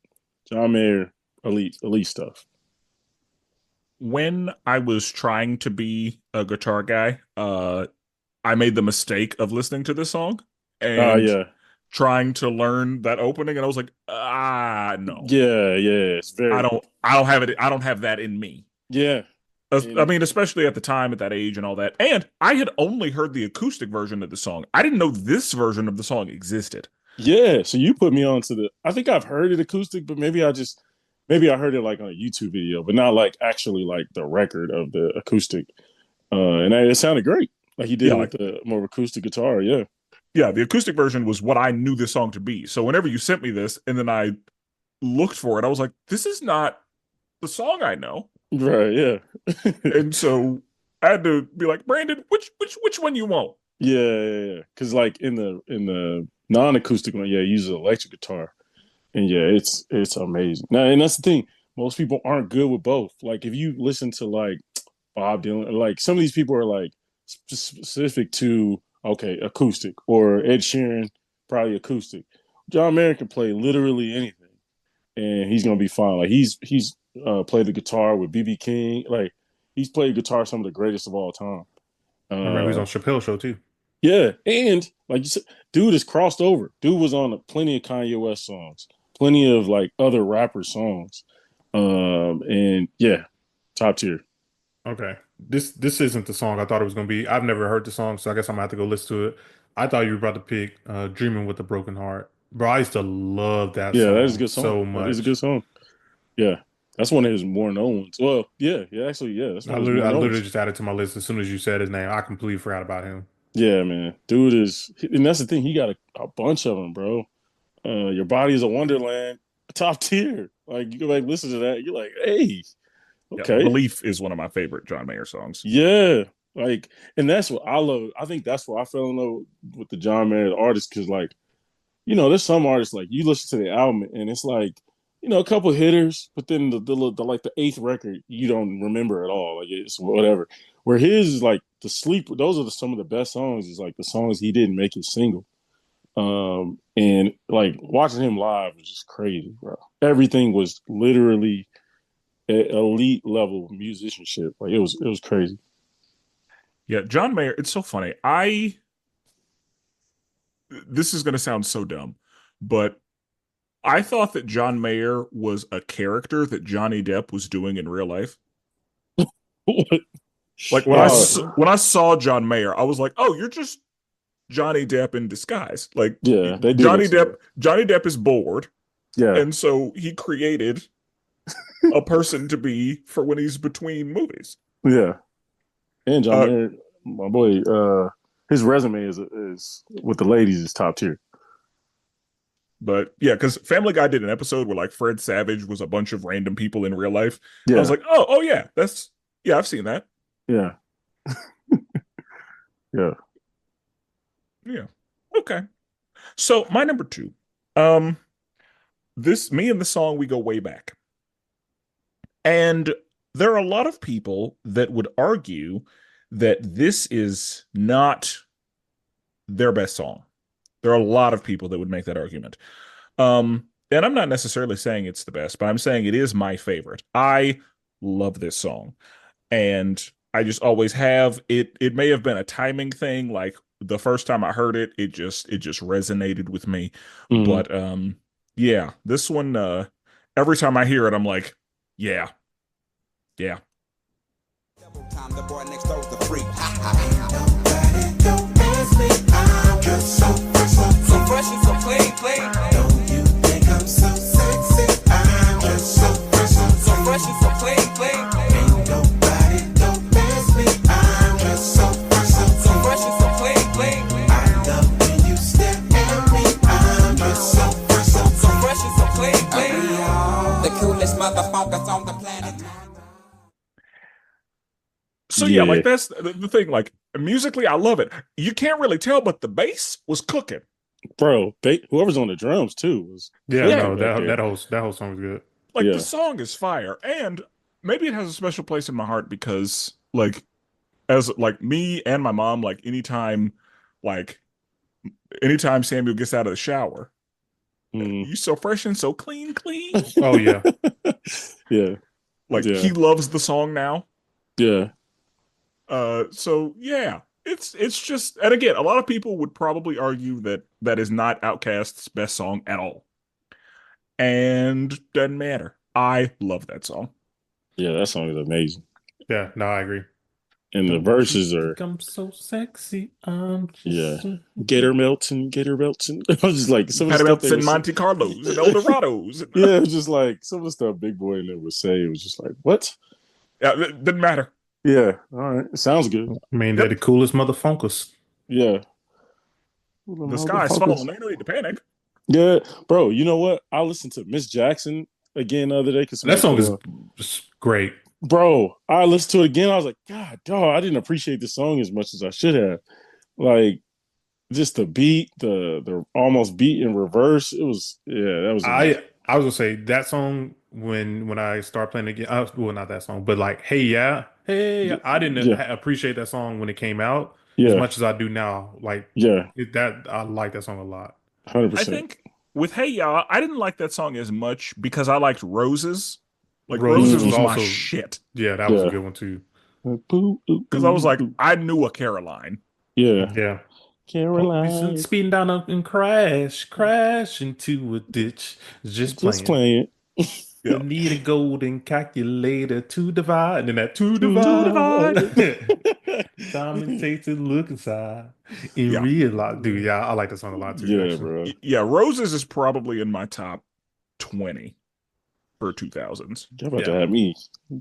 S2: John Mayer, elite stuff.
S1: When I was trying to be a guitar guy, I made the mistake of listening to this song
S2: Oh
S1: and
S2: yeah,
S1: trying to learn that opening, and I was like, no.
S2: yeah, it's
S1: I
S2: very
S1: don't have it. I don't have that in me.
S2: yeah.
S1: I
S2: And
S1: mean, especially at the time, at that age, and all that. And I had only heard the acoustic version of the song. I didn't know this version of the song existed.
S2: yeah, so you put me on to I think I've heard it acoustic, but maybe I heard it like on a YouTube video, but not like actually like the record of the acoustic. And it sounded great. Like he did
S1: Yeah,
S2: it with the more acoustic guitar. Yeah.
S1: yeah, the acoustic version was what I knew this song to be. So whenever you sent me this and then I looked for it, I was like, this is not the song I know.
S2: Right. Yeah.
S1: And so I had to be like, Brandon, which one you want?
S2: Yeah. Because like in the non-acoustic one, yeah, he uses electric guitar, and yeah, it's amazing. Now, and that's the thing. Most people aren't good with both. Like if you listen to like Bob Dylan, like some of these people are like specific to okay acoustic, or Ed Sheeran probably acoustic. John Mayer can play literally anything, and he's gonna be fine. Like he's played the guitar with BB King. Like he's played guitar some of the greatest of all time.
S3: I remember he was
S2: Uh,
S3: on Chappelle show too.
S2: yeah, and like you said, dude is crossed over. Dude was on plenty of Kanye West songs, plenty of like other rapper songs, and yeah, top tier.
S3: Okay. This isn't the song I thought it was gonna be. I've never heard the song, so I guess I'm gonna have to go listen to it. I thought you were about to pick Dreaming with a Broken Heart. Bro, I used to love that
S2: Yeah, that is a
S3: song
S2: good song.
S3: so
S2: That is a
S3: much.
S2: good song. Yeah, that's one of his more known ones. Well, actually, yeah, that's one of his more
S3: I
S2: known
S3: literally
S2: ones.
S3: just added to my list as soon as you said his name. I completely forgot about him.
S2: Yeah, man, dude is, and that's the thing. He got a bunch of them, bro. Your Body is a Wonderland, top tier. Like you go back listen to that, you're like, hey,
S1: Yeah,
S2: okay,
S1: Belief is one of my favorite John Mayer songs.
S2: yeah, like, and that's what I love. I think that's why I fell in love with the John Mayer artist, because like, there's some artists like you listen to the album and it's like, a couple hitters, but then the like the eighth record you don't remember at all. Like it's whatever. Where his is like the sleep. Those are some of the best songs. Is like the songs he didn't make it single. And like watching him live was just crazy, bro. Everything was literally elite level musicianship. Like it was crazy.
S1: Yeah, John Mayer, it's so funny. This is going to sound so dumb, but I thought that John Mayer was a character that Johnny Depp was doing in real life. Like when I saw John Mayer, I was like, "Oh, you're just Johnny Depp in disguise." Like
S2: Yeah, they do
S1: Johnny Depp is bored,
S2: yeah,
S1: and so he created a person to be for when he's between movies.
S2: yeah. And John Mayer, my boy, his resume is with the ladies is top tier.
S1: But yeah, because Family Guy did an episode where like Fred Savage was a bunch of random people in real life.
S2: Yeah,
S1: I was like, oh yeah, I've seen that.
S2: yeah, yeah.
S1: Yeah. Okay. So my number two. Me and the song, we go way back. And there are a lot of people that would argue that this is not their best song. There are a lot of people that would make that argument. And I'm not necessarily saying it's the best, but I'm saying it is my favorite. I love this song. And I just always have. It may have been a timing thing, like the first time I heard it, it just resonated with me.
S2: Mhm.
S1: But yeah, this one every time I hear it, I'm like, yeah. Yeah.
S4: Time the boy next door's the freak. Nobody don't ask me, I'm just so fresh and so clean. Don't you think I'm so sexy? I'm just so fresh and so clean. Ain't nobody don't ask me, I'm just so fresh and so clean. I love when you stare at me, I'm just so fresh and so clean. The coolest motherfuckers on the planet.
S1: So yeah, like that's the thing. Like musically, I love it. You can't really tell, but the bass was cooking.
S2: Bro, whoever's on the drums too was
S3: That whole song was good.
S1: Like the song is fire, and maybe it has a special place in my heart because, like, as like me and my mom, like anytime Samuel gets out of the shower, you so fresh and so clean.
S3: Oh yeah,
S2: yeah.
S1: Like he loves the song now.
S2: Yeah.
S1: So yeah, it's just, and again, a lot of people would probably argue that is not Outkast's best song at all, and doesn't matter. I love that song.
S2: Yeah, that song is amazing.
S3: Yeah, no, I agree.
S2: And the verses are.
S3: I'm so sexy.
S2: Get her melting. I was just like some of the stuff
S1: in Monte Carlos and Eldorados.
S2: Yeah, it was just like some of the stuff Big Boy and them would say. It was just like, what?
S1: Yeah, it didn't matter.
S2: Yeah. All right. Sounds good.
S3: I mean, they're
S1: Yep.
S3: the coolest motherfunkers.
S2: Yeah. Who the
S1: The sky's
S2: motherfuckers?
S1: falling. Ain't no need to panic.
S2: Yeah, bro. You know what? I listened to Miss Jackson again the other day because
S3: That
S2: somebody
S3: song
S2: put
S3: is
S2: on.
S3: just great.
S2: Bro, I listened to it again. I was like, God, dog, I didn't appreciate the song as much as I should have. Like, just the beat, the almost beat in reverse. It was, yeah, that was amazing.
S3: I was gonna say that song when I start playing again. Well, not that song, but like, hey yeah, hey, yeah, I didn't
S2: Yeah,
S3: appreciate that song when it came out as
S2: yeah,
S3: much as I do now. Like
S2: yeah,
S3: that, I like that song a lot.
S1: I
S2: 100%.
S1: think with Hey Ya, I didn't like that song as much because I liked Roses. Like
S3: Roses
S1: Roses
S3: was
S1: was my
S3: also,
S1: shit.
S3: yeah, that was a
S2: Yeah.
S3: good one too.
S2: Boo, ooh,
S1: Because I was
S2: ooh,
S1: like,
S2: ooh.
S1: I knew a Caroline.
S2: Yeah,
S3: Yeah.
S2: Caroline,
S3: Speeding down up and crash into a ditch. Just
S2: just
S3: playing.
S2: playing.
S1: Yeah.
S3: You need a golden calculator to divide, and then that to
S1: To
S3: divide.
S1: divide.
S3: Time it takes to look inside in
S1: Yeah.
S3: real life. Dude, yeah, I like that song a lot too,
S2: Yeah,
S3: actually.
S2: bro.
S1: Yeah, Roses is probably in my top 20 for 2000s.
S2: You're about to
S3: Yeah.
S2: have me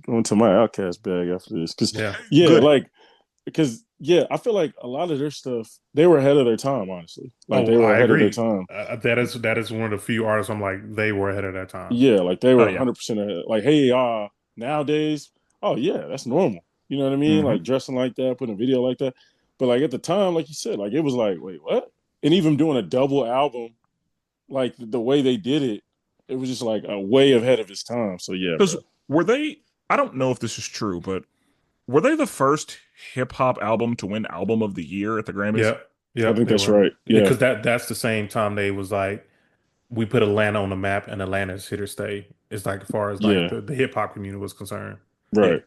S2: going to my Outcast bag after this. Because,
S3: Yeah.
S2: yeah,
S1: Good.
S2: like, because, yeah, I feel like a lot of their stuff, they were ahead of their time, honestly. Like, they
S3: Oh,
S2: were
S3: I
S2: ahead of their
S3: agree.
S2: time.
S3: That is one of the few artists I'm like, they were ahead of that time.
S2: Yeah, like, they
S1: Oh,
S2: were
S1: yeah.
S2: 100% ahead. Like, hey, nowadays, oh, yeah, that's normal. You know what I mean?
S3: Mhm.
S2: Like, dressing like that, putting a video like that. But, like, at the time, like you said, like, it was like, wait, what? And even doing a double album, like, the way they did it, it was just like a way ahead of its time. So, yeah,
S1: Because
S2: bro.
S1: were they, I don't know if this is true, but were they the first hip hop album to win Album of the Year at the Grammys?
S3: Yep.
S2: I
S3: Yep,
S2: think
S3: they
S2: that's
S3: were.
S2: right. Yeah.
S3: Because that's the same time they was like, we put Atlanta on the map and Atlanta's here to stay. It's like as far as like
S2: Yeah.
S3: the hip hop community was concerned.
S1: Yeah.
S2: Right.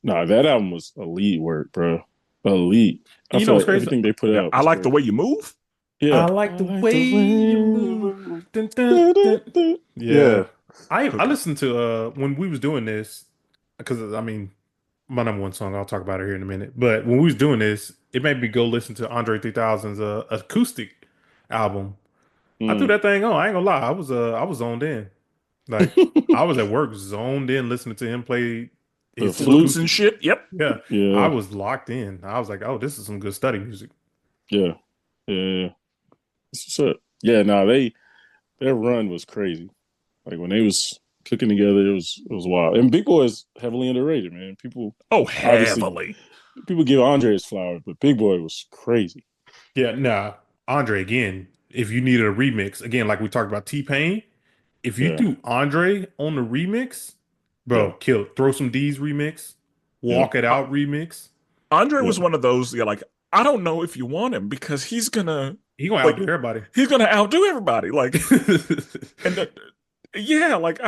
S2: Nah, that album was elite work, bro. Elite. I
S3: You know
S2: feel
S3: what's
S2: like
S3: crazy?
S2: everything they put
S1: Yeah.
S2: out
S1: I
S2: was
S1: like the
S2: great.
S1: way you move.
S2: Yeah.
S3: I like
S2: I
S3: the
S2: like
S3: way
S2: the way
S3: you
S2: you
S3: move.
S2: move.
S3: Dun, dun,
S2: Da, da,
S3: dun.
S2: da.
S3: Yeah.
S2: Yeah.
S3: I listened to when we was doing this, because I mean my number one song, I'll talk about it here in a minute. But when we was doing this, it made me go listen to Andre 3000's acoustic album. I threw
S2: Mm.
S3: that thing on. I ain't gonna lie. I was zoned in. Like I was at work zoned in listening to him play
S2: The
S3: his
S2: flute.
S1: Flutes and
S3: acoustic.
S1: shit. Yep.
S3: Yeah. I
S2: Yeah.
S3: was locked in. I was like, oh, this is some good study music.
S2: Yeah. Yeah. That's what's up. Yeah, nah, their run was crazy. Like when they was cooking together, it was wild. And Big Boy is heavily underrated, man. People
S1: Oh,
S2: obviously
S1: heavily.
S2: people give Andre his flowers, but Big Boy was crazy.
S3: Yeah, nah. Andre, again, if you needed a remix, again, like we talked about T-Pain, if you
S2: Yeah.
S3: do Andre on the remix, bro,
S2: Yeah.
S3: kill it. Throw some D's remix,
S2: Yeah.
S3: walk it out remix.
S1: Andre
S2: Yeah.
S1: was one of those, yeah, like, I don't know if you want him because
S3: He gonna
S1: like,
S3: outdo everybody.
S1: he's gonna outdo everybody. Like, and yeah, like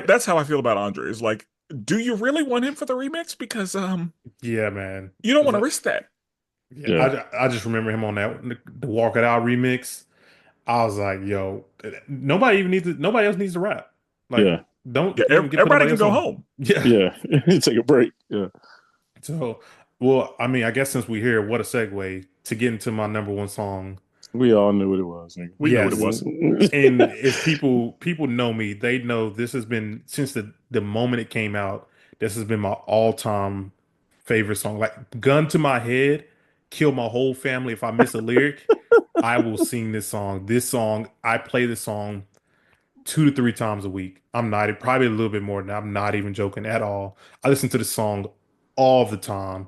S1: that's how I feel about Andre. Is like, do you really want him for the remix? Because
S3: Yeah, man.
S1: you don't
S3: It's
S1: want to
S3: like-
S1: risk that.
S3: yeah,
S2: Yeah.
S3: I just remember him on that the walk it out remix. I was like, yo, nobody else needs to rap. Like,
S2: Yeah.
S3: don't
S1: Yeah,
S3: even get
S1: everybody
S3: nobody
S1: can
S3: else
S1: go
S3: on.
S1: home.
S3: Yeah.
S2: Yeah. Take a break. Yeah.
S3: So, well, I mean, I guess since we're here, what a segue to get into my number one song.
S2: We all knew what it was, nigga.
S1: We knew what it
S3: Yes.
S1: was.
S3: And if people know me, they know this has been since the moment it came out, this has been my all-time favorite song. Like gun to my head, kill my whole family if I miss a lyric, I will sing this song. This song, I play this song 2 to 3 times a week. I'm not probably a little bit more than that. I'm not even joking at all. I listen to this song all the time.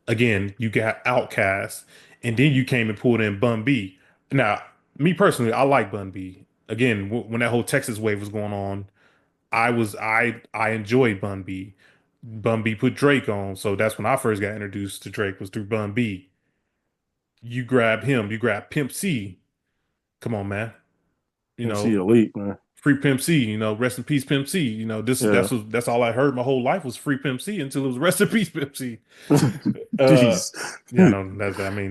S3: Again, you got Outcast, and then you came and pulled in Bun B. Now, me personally, I like Bun B. Again, when that whole Texas wave was going on, I enjoyed Bun B. Bun B put Drake on, so that's when I first got introduced to Drake was through Bun B. You grab him, you grab Pimp C. Come on, man. You
S2: MC
S3: know,
S2: Elite, man.
S3: Free Pimp C, rest in peace, Pimp C.
S2: Yeah.
S3: That's all I heard my whole life was Free Pimp C until it was rest in peace, Pimp C.
S2: Jeez.
S3: Yeah, no,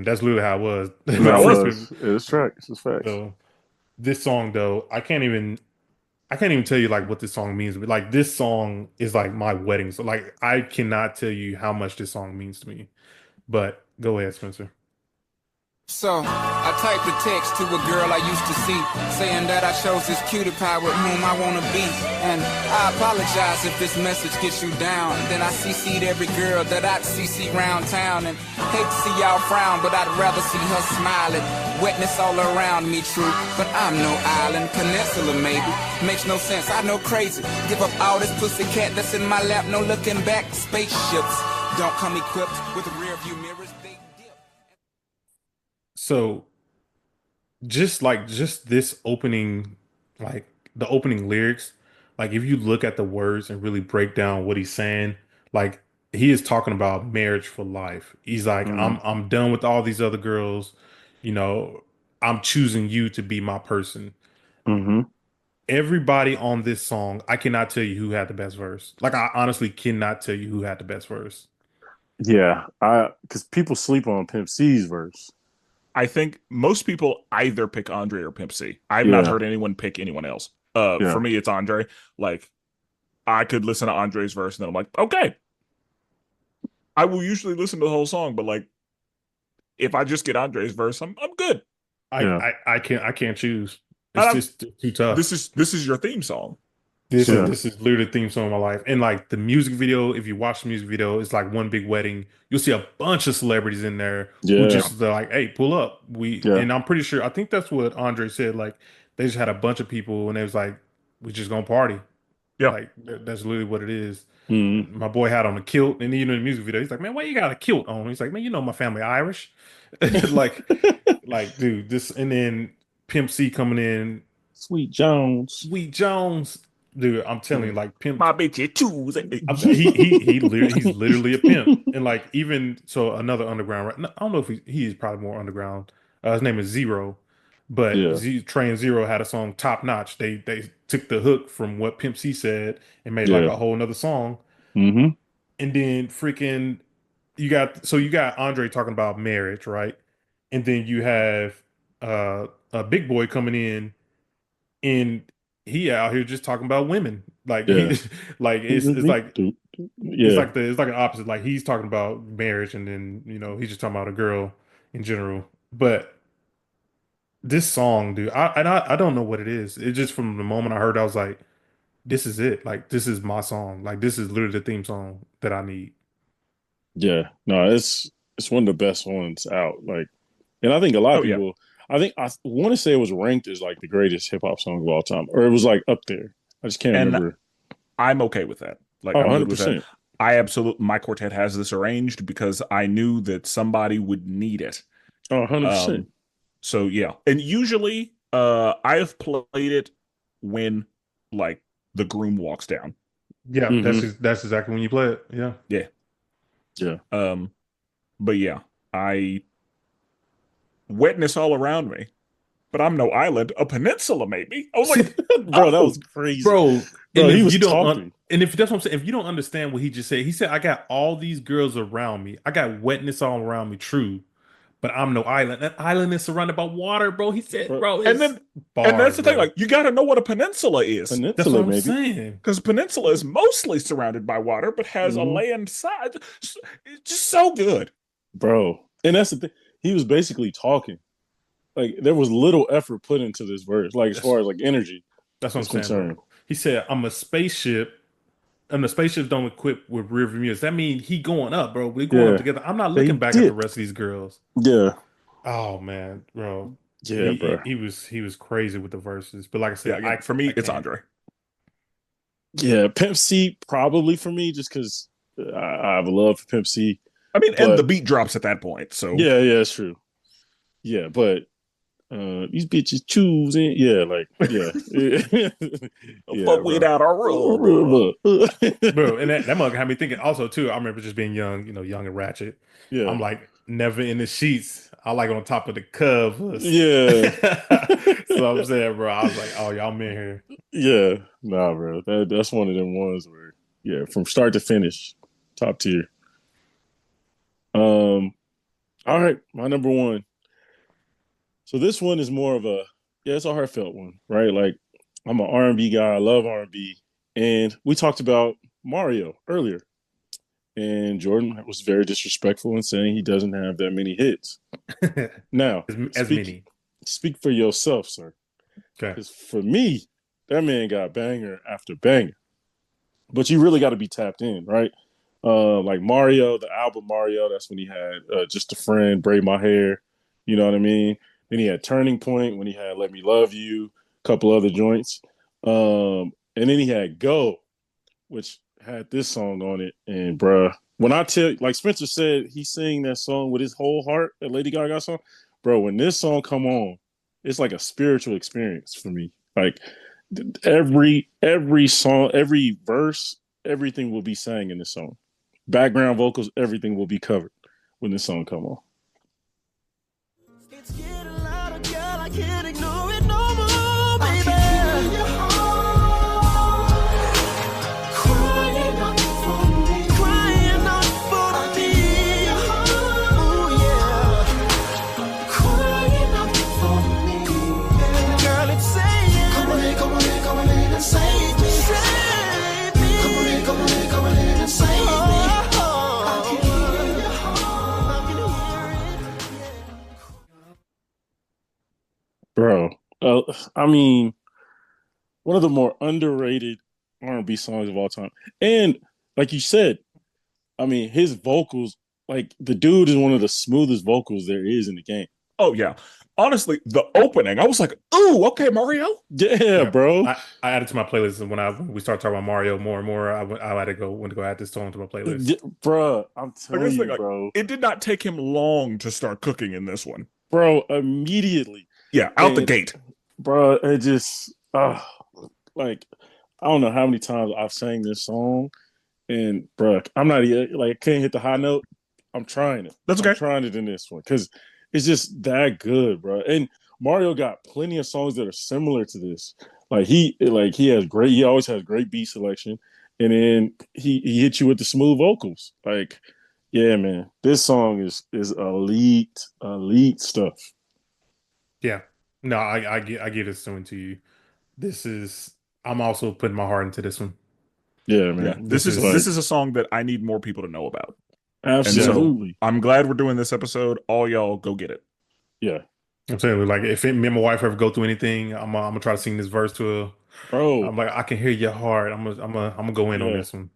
S3: that's literally how it was.
S2: No,
S1: That
S2: it
S1: was-
S2: was. It's facts. It's facts.
S3: So this song though, I can't even tell you like what this song means. But like this song is like my wedding. So like I cannot tell you how much this song means to me. But go ahead, Spencer.
S9: So, I typed a text to a girl I used to see, saying that I chose this cutie pie with whom I wanna be. And I apologize if this message gets you down. Then I CC'd every girl that I'd CC round town. And hate to see y'all frown, but I'd rather see her smiling. Wetness all around me, true, but I'm no island. Peninsula, maybe. Makes no sense, I know crazy. Give up all this pussy cat that's in my lap, no looking back. Spaceships don't come equipped with rear view mirrors.
S3: So just this opening, like the opening lyrics, like if you look at the words and really break down what he's saying, like he is talking about marriage for life. He's like, I'm done with all these other girls, you know, I'm choosing you to be my person.
S2: Mm-hmm.
S3: Everybody on this song, I cannot tell you who had the best verse. Like I honestly cannot tell you who had the best verse.
S2: Yeah, because people sleep on Pimp C's verse.
S1: I think most people either pick Andre or Pimp C. I've not
S2: Yeah.
S1: heard anyone pick anyone else.
S2: Yeah.
S1: For me, it's Andre. Like, I could listen to Andre's verse and then I'm like, okay. I will usually listen to the whole song, but like, if I just get Andre's verse, I'm good.
S2: Yeah.
S3: I can't choose.
S1: And
S3: It's
S1: I'm-
S3: just too tough.
S1: This is your theme song.
S3: This
S2: Yeah.
S3: is literally the theme song of my life. And like the music video, if you watch the music video, it's like one big wedding. You'll see a bunch of celebrities in there
S2: Yeah.
S3: who just they're like, hey, pull up.
S2: Yeah.
S3: And I'm pretty sure I think that's what Andre said. Like they just had a bunch of people and it was like, we just gonna party.
S1: Yeah.
S3: Like that's literally what it is.
S2: Mhm.
S3: My boy had on a kilt, and even in the music video, he's like, man, why you got a kilt on? He's like, man, you know my family Irish. like dude, this and then Pimp C coming in,
S2: Sweet Jones.
S3: Sweet Jones. Dude, I'm telling you, like Pimp
S1: My bitch, you choose.
S3: he's literally a pimp. And like even so another underground I don't know if he's probably more underground. His name is Zero. But
S2: Yeah.
S3: Train Zero had a song Top Notch. They took the hook from what Pimp C said and made like
S2: Yeah.
S3: a whole nother song.
S2: Mm-hmm.
S3: And then freaking you got Andre talking about marriage, right? And then you have a big boy coming in and he out here just talking about women. Like
S2: Yeah.
S3: he like it's like
S2: Yeah.
S3: it's like an opposite. Like he's talking about marriage and then, you know, he's just talking about a girl in general. But this song, dude, I don't know what it is. It just from the moment I heard it, I was like, this is it. Like this is my song. Like this is literally the theme song that I need.
S2: Yeah. No, it's one of the best ones out. Like, and I think a lot of
S1: Oh, yeah.
S2: people, I want to say it was ranked as like the greatest hip hop song of all time, or it was like up there. I just can't
S1: And
S2: remember.
S1: I'm okay with that. Like,
S2: Oh,
S1: I'm good with
S2: 100%.
S1: that. My quartet has this arranged because I knew that somebody would need it.
S2: Oh, 100%.
S1: So yeah. And usually I have played it when like the groom walks down.
S3: Yeah,
S2: Mhm.
S3: that's exactly when you play it. Yeah.
S2: Yeah.
S1: But yeah, wetness all around me. But I'm no island, a peninsula maybe. I was like,
S2: Bro, that was crazy.
S3: Bro,
S2: Bro,
S3: and
S2: he
S3: if
S2: was
S3: you don't
S2: talking.
S3: and if that's what I'm saying, if you don't understand what he just said, I got all these girls around me. I got wetness all around me, true. But I'm no island. That island is surrounded by water, bro. He said, bro,
S1: and then and that's the thing, like you got to know what a peninsula is,
S3: that's
S2: Peninsula,
S3: what I'm
S2: maybe.
S3: saying.
S1: because peninsula is mostly surrounded by water, but has a
S2: Mhm.
S1: land side. It's just so good.
S2: Bro. And that's the thing. He was basically talking. Like there was little effort put into this verse, like as far as like energy.
S3: That's what
S2: is
S3: I'm saying,
S2: concerned.
S3: bro. He said, I'm a spaceship, and the spaceships don't equip with rear view mirrors. That means he going up, bro. We going
S2: Yeah.
S3: up together. I'm not
S2: They
S3: looking back at the
S2: did.
S3: rest of these girls.
S2: Yeah.
S3: Oh man, bro.
S2: Yeah, bro.
S3: He was crazy with the verses. But like I said,
S1: Yeah, for me, it's
S3: can't.
S1: Andre.
S2: Yeah, Pimp C probably for me, just because I have a love for Pimp C.
S1: I mean,
S2: But-
S1: and the beat drops at that point. So
S2: Yeah, it's true. Yeah, but these bitches choosing. Yeah, like yeah.
S1: fuck without our rule.
S3: Bro, and that mug had me thinking also too. I remember just being young, you know, young and ratchet.
S2: Yeah.
S3: I'm like never in the sheets. I like on top of the covers.
S2: Yeah.
S3: So I'm saying, bro, I was like, oh, y'all men here.
S2: Yeah, nah, bro. That's one of them ones where, yeah, from start to finish, top tier. All right, my number one. So this one is more of it's a heartfelt one, right? Like I'm an R&B guy. I love R&B, and we talked about Mario earlier. and Jordan was very disrespectful in saying he doesn't have that many hits. Now,
S3: as many.
S2: speak for yourself, sir.
S3: Okay.
S2: Because for me, that man got banger after banger. But you really got to be tapped in, right? Like Mario, the album Mario, that's when he had Just a Friend, Braid My Hair, you know what I mean? Then he had Turning Point when he had Let Me Love You, a couple other joints. And then he had Go, which had this song on it. And bruh, when I tell, like Spencer said, he sang that song with his whole heart, that Lady Gaga song. Bro, when this song come on, it's like a spiritual experience for me. Like every song, every verse, everything will be sang in this song. Background vocals, everything will be covered when this song come on.
S8: It's getting louder, girl. I can't ignore it no more, baby. I can hear your heart crying out for me, crying out for me. Oh yeah, crying out for me. Girl, it's saying, come on in, come on in, come on in and save me, save me. Come on in, come on in, come on in and save me. I can hear your heart, I can hear it.
S2: Bro, I mean, one of the more underrated R&B songs of all time. And like you said, I mean, his vocals, like the dude is one of the smoothest vocals there is in the game.
S1: Oh yeah. Honestly, the opening, I was like, "Ooh, okay, Mario."
S2: Yeah, bro.
S3: I added to my playlist, and when we started talking about Mario more and more, I had to go add this song to my playlist.
S2: Bro, I'm
S1: Like,
S2: telling
S1: this
S2: you,
S1: thing, like,
S2: bro.
S1: it did not take him long to start cooking in this one.
S2: Bro, immediately.
S1: Yeah, out the
S2: And,
S1: gate.
S2: bro, it just, like, I don't know how many times I've sang this song, and bro, I'm not even, like, I can't hit the high note. I'm trying it.
S1: That's okay.
S2: I'm trying it in this one because it's just that good, bro. And Mario got plenty of songs that are similar to this. He always has great beat selection, and then he hits you with the smooth vocals. Like, yeah, man, this song is elite stuff.
S3: Yeah. No, I give this one to you. I'm also putting my heart into this one.
S2: Yeah,
S1: Yeah,
S2: man.
S1: this is
S2: like,
S1: a song that I need more people to know about.
S2: absolutely.
S1: And so I'm glad we're doing this episode. All y'all go get it.
S2: Yeah,
S3: I'm saying, like, if me and my wife ever go through anything, I'm gonna try to sing this verse to her.
S2: bro.
S3: I'm like, I can hear your heart. I'm gonna go in on
S2: Yeah.
S3: this one.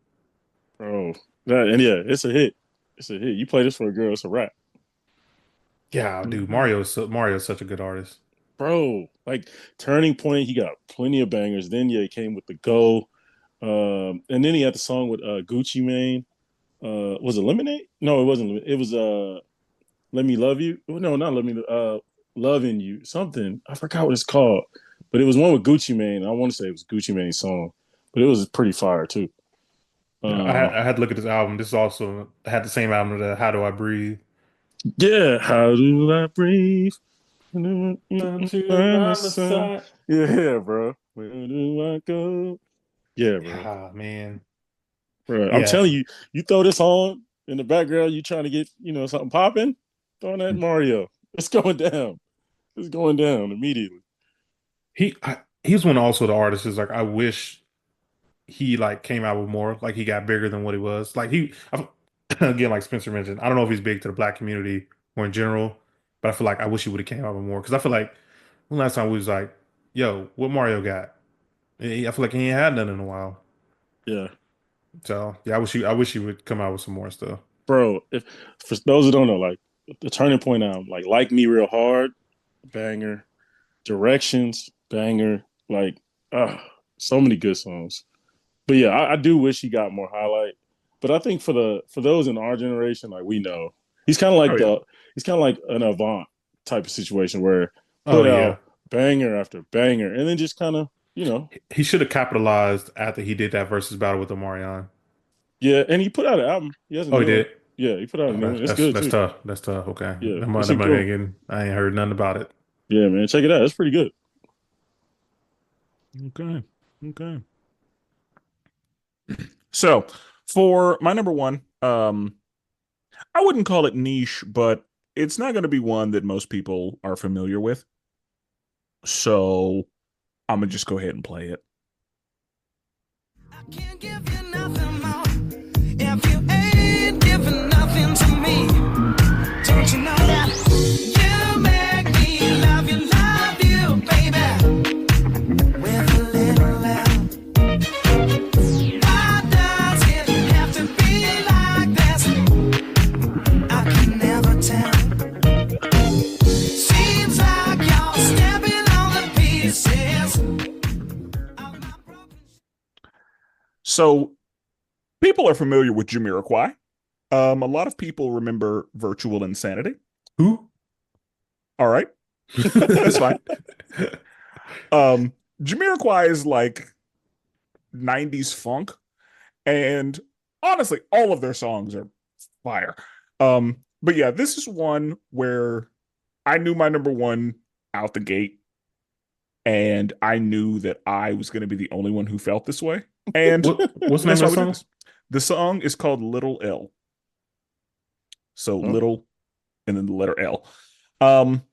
S2: Bro, and yeah, it's a hit. It's a hit. You play this for a girl, it's a wrap.
S3: Yeah, dude,
S1: Mhm.
S3: Mario is such a good artist.
S2: Bro, like Turning Point, he got plenty of bangers. Then yeah, he came with the Go. And then he had the song with Gucci Mane. Was it Lemonade? No, it wasn't. It was Let Me Love You. No, not Let Me Loving You. Something. I forgot what it's called. But it was one with Gucci Mane. I want to say it was Gucci Mane's song. But it was pretty fire too.
S3: Yeah, I had to look at this album. This also had the same album that How Do I Breathe?
S2: Yeah, how do I breathe?
S3: Until I'm the side.
S2: Yeah, bro. Where do I go? Yeah, bro.
S3: Ah, man.
S2: Bro, I'm
S3: Yeah.
S2: telling you, you throw this on in the background, you trying to get, something popping, throwing that Mario. It's going down. It's going down immediately.
S3: He's one also the artists is like, I wish he like came out with more, like he got bigger than what he was. Again, like Spencer mentioned, I don't know if he's big to the black community or in general, but I feel like I wish he would have came out with more. Because I feel like when last time we was like, yo, what Mario got? I feel like he ain't had none in a while.
S2: Yeah.
S3: So yeah, I wish he would come out with some more stuff.
S2: Bro, if for those who don't know, like the Turning Point album, like Me Real Hard, banger, Directions, banger, like so many good songs. But yeah, I do wish he got more highlight. But I think for those in our generation, like we know, he's kind of like he's kind of like an Avant type of situation where put out banger after banger, and then just kind of
S3: he should have capitalized after he did that versus battle with Omarion.
S2: Yeah, and he put out an album. He
S3: did.
S2: Yeah, he put out a new one. It's
S3: That's
S2: good
S3: that's
S2: too.
S3: tough. That's tough. Okay.
S2: Yeah,
S3: That might
S2: it's cool.
S3: again. I ain't heard nothing about it.
S2: Yeah, man, check it out. It's pretty good.
S1: Okay. So for my number one, I wouldn't call it niche, but it's not going to be one that most people are familiar with. So I'm gonna just go ahead and play it.
S8: I can't give you nothing more if you ain't
S1: So people are familiar with Jamiroquai. A lot of people remember Virtual Insanity.
S3: Who?
S1: All right, that's fine. Jamiroquai is like 90s funk, and honestly, all of their songs are fire. But yeah, this is one where I knew my number one out the gate, and I knew that I was going to be the only one who felt this way. And
S3: What's the name
S1: that's why
S3: of the
S1: we do
S3: song?
S1: this. The song is called Little L. So
S2: Huh?
S1: little and then the letter L. Um,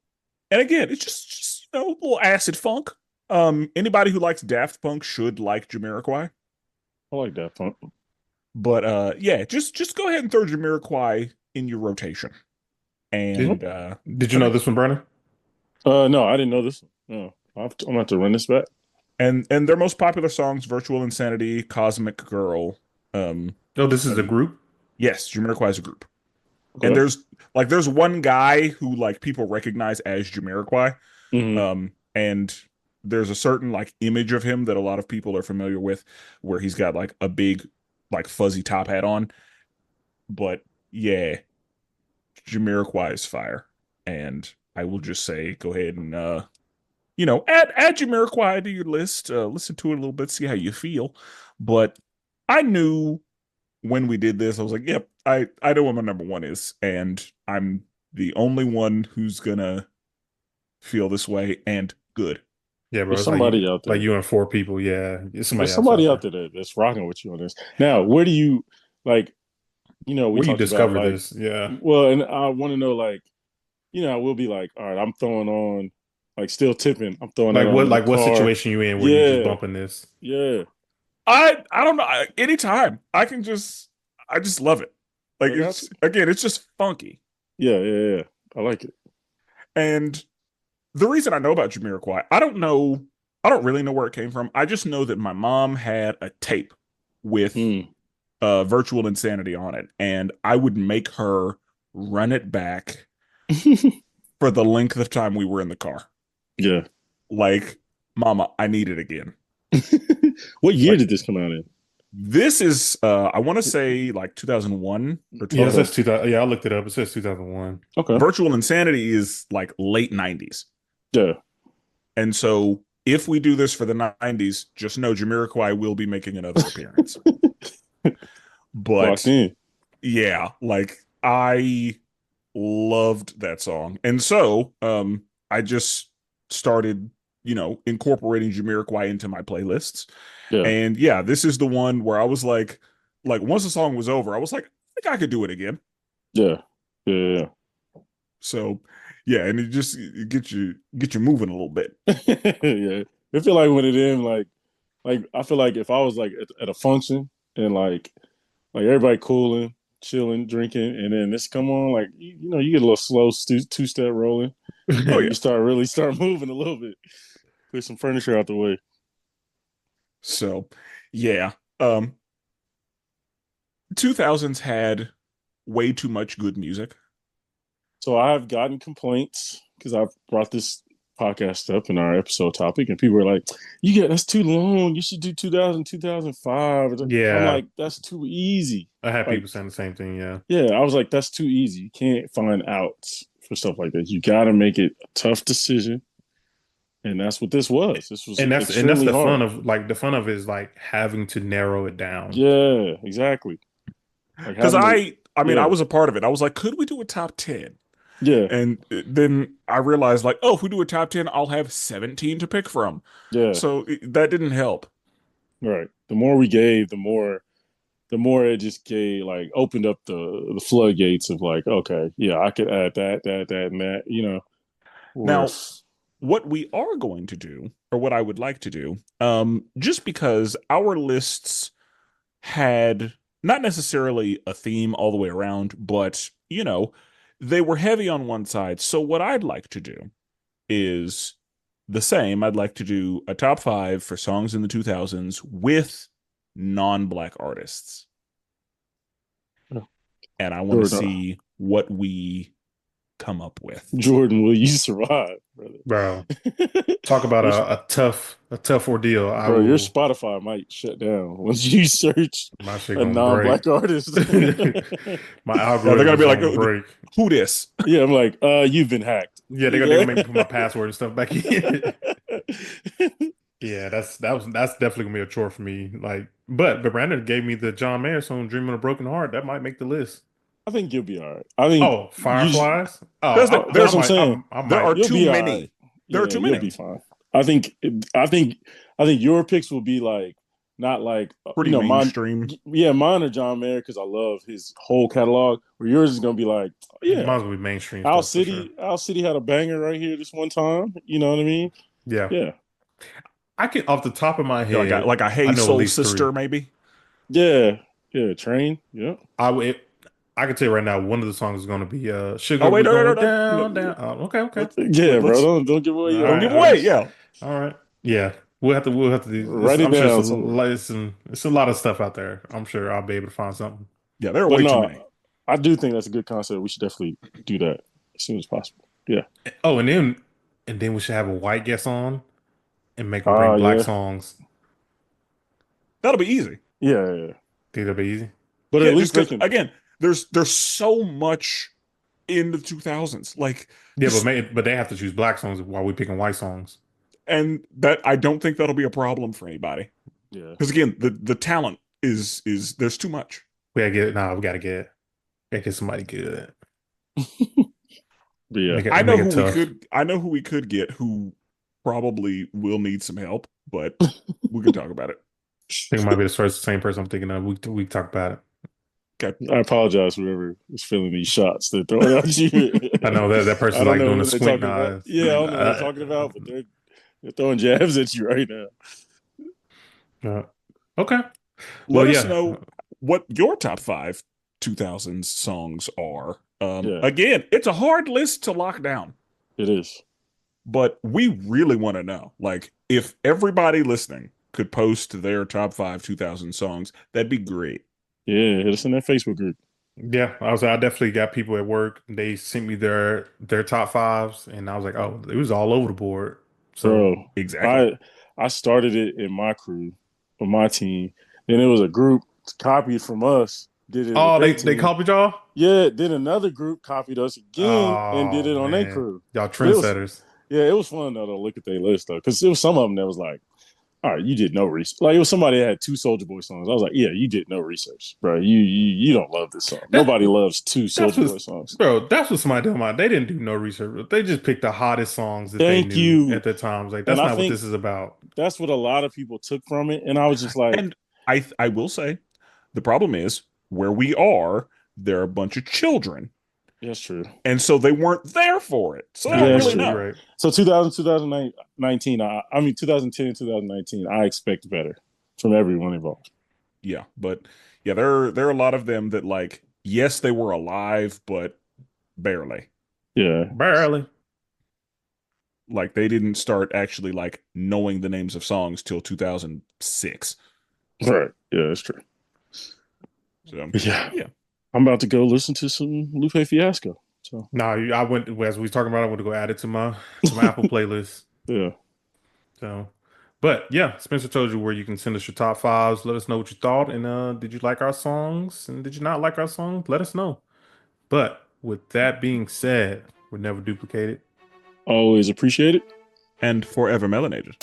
S1: and again, it's just a little acid funk. Anybody who likes Daft Punk should like Jamiroquai.
S2: I like that funk.
S1: But yeah, just go ahead and throw Jamiroquai in your rotation. And
S3: Did you know this one, Brandon?
S2: No, I didn't know this. No, I'm gonna have to run this back.
S1: and their most popular songs, Virtual Insanity, Cosmic Girl.
S3: Oh, this is a group?
S1: Yes, Jamiroquai is a group. And
S2: Okay.
S1: there's one guy who like people recognize as Jamiroquai.
S2: Mhm.
S1: And there's a certain like image of him that a lot of people are familiar with, where he's got like a big like fuzzy top hat on. But yeah, Jamiroquai is fire. And I will just say, go ahead and add Jamiroquai to your list. Listen to it a little bit, see how you feel. But I knew when we did this, I was like, yep, I know what my number one is, and I'm the only one who's gonna feel this way, and good.
S3: Yeah, bro.
S2: There's
S3: It's
S2: somebody out there.
S3: like you and four people. Yeah, there's somebody
S2: There's
S3: else
S2: somebody
S3: out
S2: out there that's rocking with you on this. Now, where do you like? We
S3: Where you
S2: talked about
S3: discover
S2: like,
S3: this? Yeah.
S2: well, and I want to know like, we'll be like, all right, I'm throwing on like still tipping. I'm throwing that on in the
S3: What
S2: car.
S3: situation you in where you just
S2: Yeah,
S3: bumping this?
S2: yeah.
S1: I don't know. Anytime I just love it. Like
S2: I got
S1: it's just funky.
S2: Yeah. I like it.
S1: And the reason I know about Jamiroquai, I don't really know where it came from. I just know that my mom had a tape with
S2: Mm.
S1: Virtual Insanity on it, and I would make her run it back for the length of time we were in the car.
S2: Yeah.
S1: Like, Mama, I need it again.
S2: What year
S1: Like,
S2: did this come out in?
S1: this is I want to say like 2001 or
S3: Yeah, it
S1: 12.
S3: says 2000. Yeah, I looked it up. It says 2001.
S2: Okay.
S1: Virtual Insanity is like late 90s.
S2: Yeah.
S1: And so if we do this for the 90s, just know Jamiroquai will be making another appearance. But
S2: Locked in.
S1: yeah, like I loved that song. And so I just started, incorporating Jamiroquai into my playlists.
S2: Yeah.
S1: And yeah, this is the one where I was like once the song was over, I was like, I think I could do it again.
S2: Yeah. Yeah.
S1: So yeah, and it get you moving a little bit.
S2: Yeah. I feel like when it in, like I feel like if I was like at a function and like everybody cooling, chilling, drinking, and then this come on, like you get a little slow two-step rolling.
S1: Oh yeah.
S2: You start moving a little bit. Put some furniture out the way.
S1: So yeah. 2000s had way too much good music.
S2: So I've gotten complaints because I've brought this podcast up in our episode topic, and people are like, that's too long. You should do 2000, 2005. I'm
S3: Yeah,
S2: like, that's too easy.
S3: I had
S2: Like,
S3: people saying the same thing. Yeah.
S2: yeah, I was like, that's too easy. You can't find outs for stuff like that. You got to make it a tough decision. And that's what this was. This was
S3: And that's
S2: extremely
S3: the
S2: hard.
S3: fun of the fun of it is like having to narrow it down.
S2: Yeah, exactly. Like
S1: Because
S2: having
S1: I mean,
S2: yeah.
S1: I was a part of it. I was like, could we do a top 10?
S2: Yeah,
S1: And then I realized, like, oh, if we do a top 10, I'll have 17 to pick from.
S2: yeah,
S1: So that didn't help.
S2: right. The more we gave, the more it just gave, like, opened up the floodgates of like, okay, yeah, I could add that, and that,
S1: Now,
S2: Oof.
S1: what we are going to do, or what I would like to do, just because our lists had not necessarily a theme all the way around, but, they were heavy on one side. So what I'd like to do is the same. I'd like to do a top 5 for songs in the 2000s with non-black artists.
S2: Yeah.
S1: And I want to
S2: Sure enough.
S1: see what we come up with.
S2: Jordan, will you survive, brother?
S3: Bro, talk about a tough ordeal.
S2: Bro, your Spotify might shut down once you search
S3: my shit
S2: a
S3: gonna
S2: non-black
S3: break.
S2: artist.
S3: My
S1: Yeah,
S3: algorithm
S1: they're gonna
S3: is
S1: be like,
S3: gonna break.
S1: who this?
S2: Yeah, I'm like, you've been hacked.
S3: Yeah, they're gonna make me put my password and stuff back in. Yeah, that's definitely gonna be a chore for me. Like, but Brandon gave me the John Mayer song "Dreaming of a Broken Heart." That might make the list.
S2: I think you'll be all right. I think
S3: Oh, Fireflies.
S1: That's
S2: what I'm saying.
S3: I
S1: There
S3: might.
S1: are
S2: You'll
S1: too
S2: be all
S1: many.
S2: right.
S1: There are too
S2: You'll
S1: many.
S2: be fine. I think your picks will be like not like
S1: Pretty mainstream.
S2: Mine are John Mayer because I love his whole catalog. Where yours is gonna be like,
S3: Mine's gonna be mainstream
S2: Owl
S3: stuff for sure.
S2: City. Owl City had a banger right here this one time. You know what I mean?
S3: Yeah.
S2: Yeah.
S3: I can off the top of my
S1: Yeah,
S3: head,
S1: like a
S3: I
S1: Hey
S3: know at
S1: Soul
S3: least
S1: Sister,
S3: three.
S1: maybe.
S2: Yeah. Train. Yeah.
S3: I can tell you right now, one of the songs is going to be "Sugar."
S1: Oh wait,
S3: We're
S1: no,
S3: going down,
S2: no.
S3: down. Oh, okay.
S2: Yeah, bro. Don't give away your.
S1: Don't give away. Yeah.
S3: All right. Yeah, we'll have to do.
S2: Write it
S3: I'm sure
S2: down somewhere.
S3: it's a lot of stuff out there. I'm sure I'll be able to find something.
S1: Yeah, there are
S2: But
S1: way too
S2: no,
S1: many.
S2: I do think that's a good concept. We should definitely do that as soon as possible. Yeah.
S3: Oh, and then we should have a white guest on and make them bring black
S2: Yeah.
S3: songs.
S1: That'll be easy.
S2: Yeah.
S3: Think that'll be easy.
S2: But
S1: Yeah,
S2: at least
S1: just
S2: they
S1: 'cause,
S2: can.
S1: again, there's so much in the 2000s, like
S3: Yeah, but they have to choose black songs while we picking white songs.
S1: and that I don't think that'll be a problem for anybody.
S2: Yeah.
S1: Because again, the talent is there's too much.
S3: We gotta get somebody good.
S2: But yeah.
S1: I know
S3: make it
S1: who we
S3: tough.
S1: could. I know who we could get who probably will need some help, but we can talk about it.
S3: I think it might be the same person I'm thinking of. We talk about it.
S2: I apologize for whoever is feeling these shots they're throwing at you.
S3: I know that person's
S2: I don't
S3: like
S2: know
S3: doing
S2: what
S3: a
S2: they're
S3: squint
S2: talking about.
S3: eyes.
S2: Yeah, I don't know what they're talking about, but they're throwing jabs at you right now.
S3: Okay.
S1: Let us know what your top 5 2000s songs are. Again, it's a hard list to lock down.
S2: It is.
S1: But we really want to know. Like, if everybody listening could post their top 5 2000 songs, that'd be great.
S2: Yeah, hit us in that Facebook group.
S3: Yeah, I definitely got people at work. They sent me their top 5s, and I was like, oh, it was all over the board. So
S2: Bro,
S1: exactly.
S2: I started it in my crew, on my team. Then it was a group copied from us. Did it?
S3: Oh, they copied y'all?
S2: Yeah. Then another group copied us again and did it on their crew.
S3: Y'all trendsetters.
S2: It was fun though to look at their list though, because it was some of them that was like, all right, you did no research. Like it was somebody that had 2 Soulja Boy songs. I was like, yeah, you did no research, bro. You don't love this song. Nobody loves 2 Soulja Boy songs,
S3: bro. That's what somebody did. They didn't do no research. They just picked the hottest songs that they knew at the time. Like that's not what this is about.
S2: That's what a lot of people took from it, and I was just like,
S1: and I will say, the problem is where we are. There are a bunch of children.
S2: That's true.
S1: And so they weren't there for it. So I don't really know.
S2: Right. So 2019, I mean 2010 and 2019, I expect better from everyone involved.
S1: Yeah, but yeah, there are a lot of them that like, yes, they were alive, but barely.
S2: Yeah.
S3: Barely.
S1: Like they didn't start actually like knowing the names of songs till 2006.
S2: Right. Yeah, that's true.
S1: So
S2: yeah. I'm about to go listen to some Lupe Fiasco. So
S3: I went as we was talking about. I want to go add it to my Apple playlist.
S2: Yeah.
S3: So, but yeah, Spencer told you where you can send us your top 5s. Let us know what you thought, and did you like our songs, and did you not like our songs? Let us know. But with that being said, we're never duplicated.
S2: Always appreciate it.
S1: And forever melanated.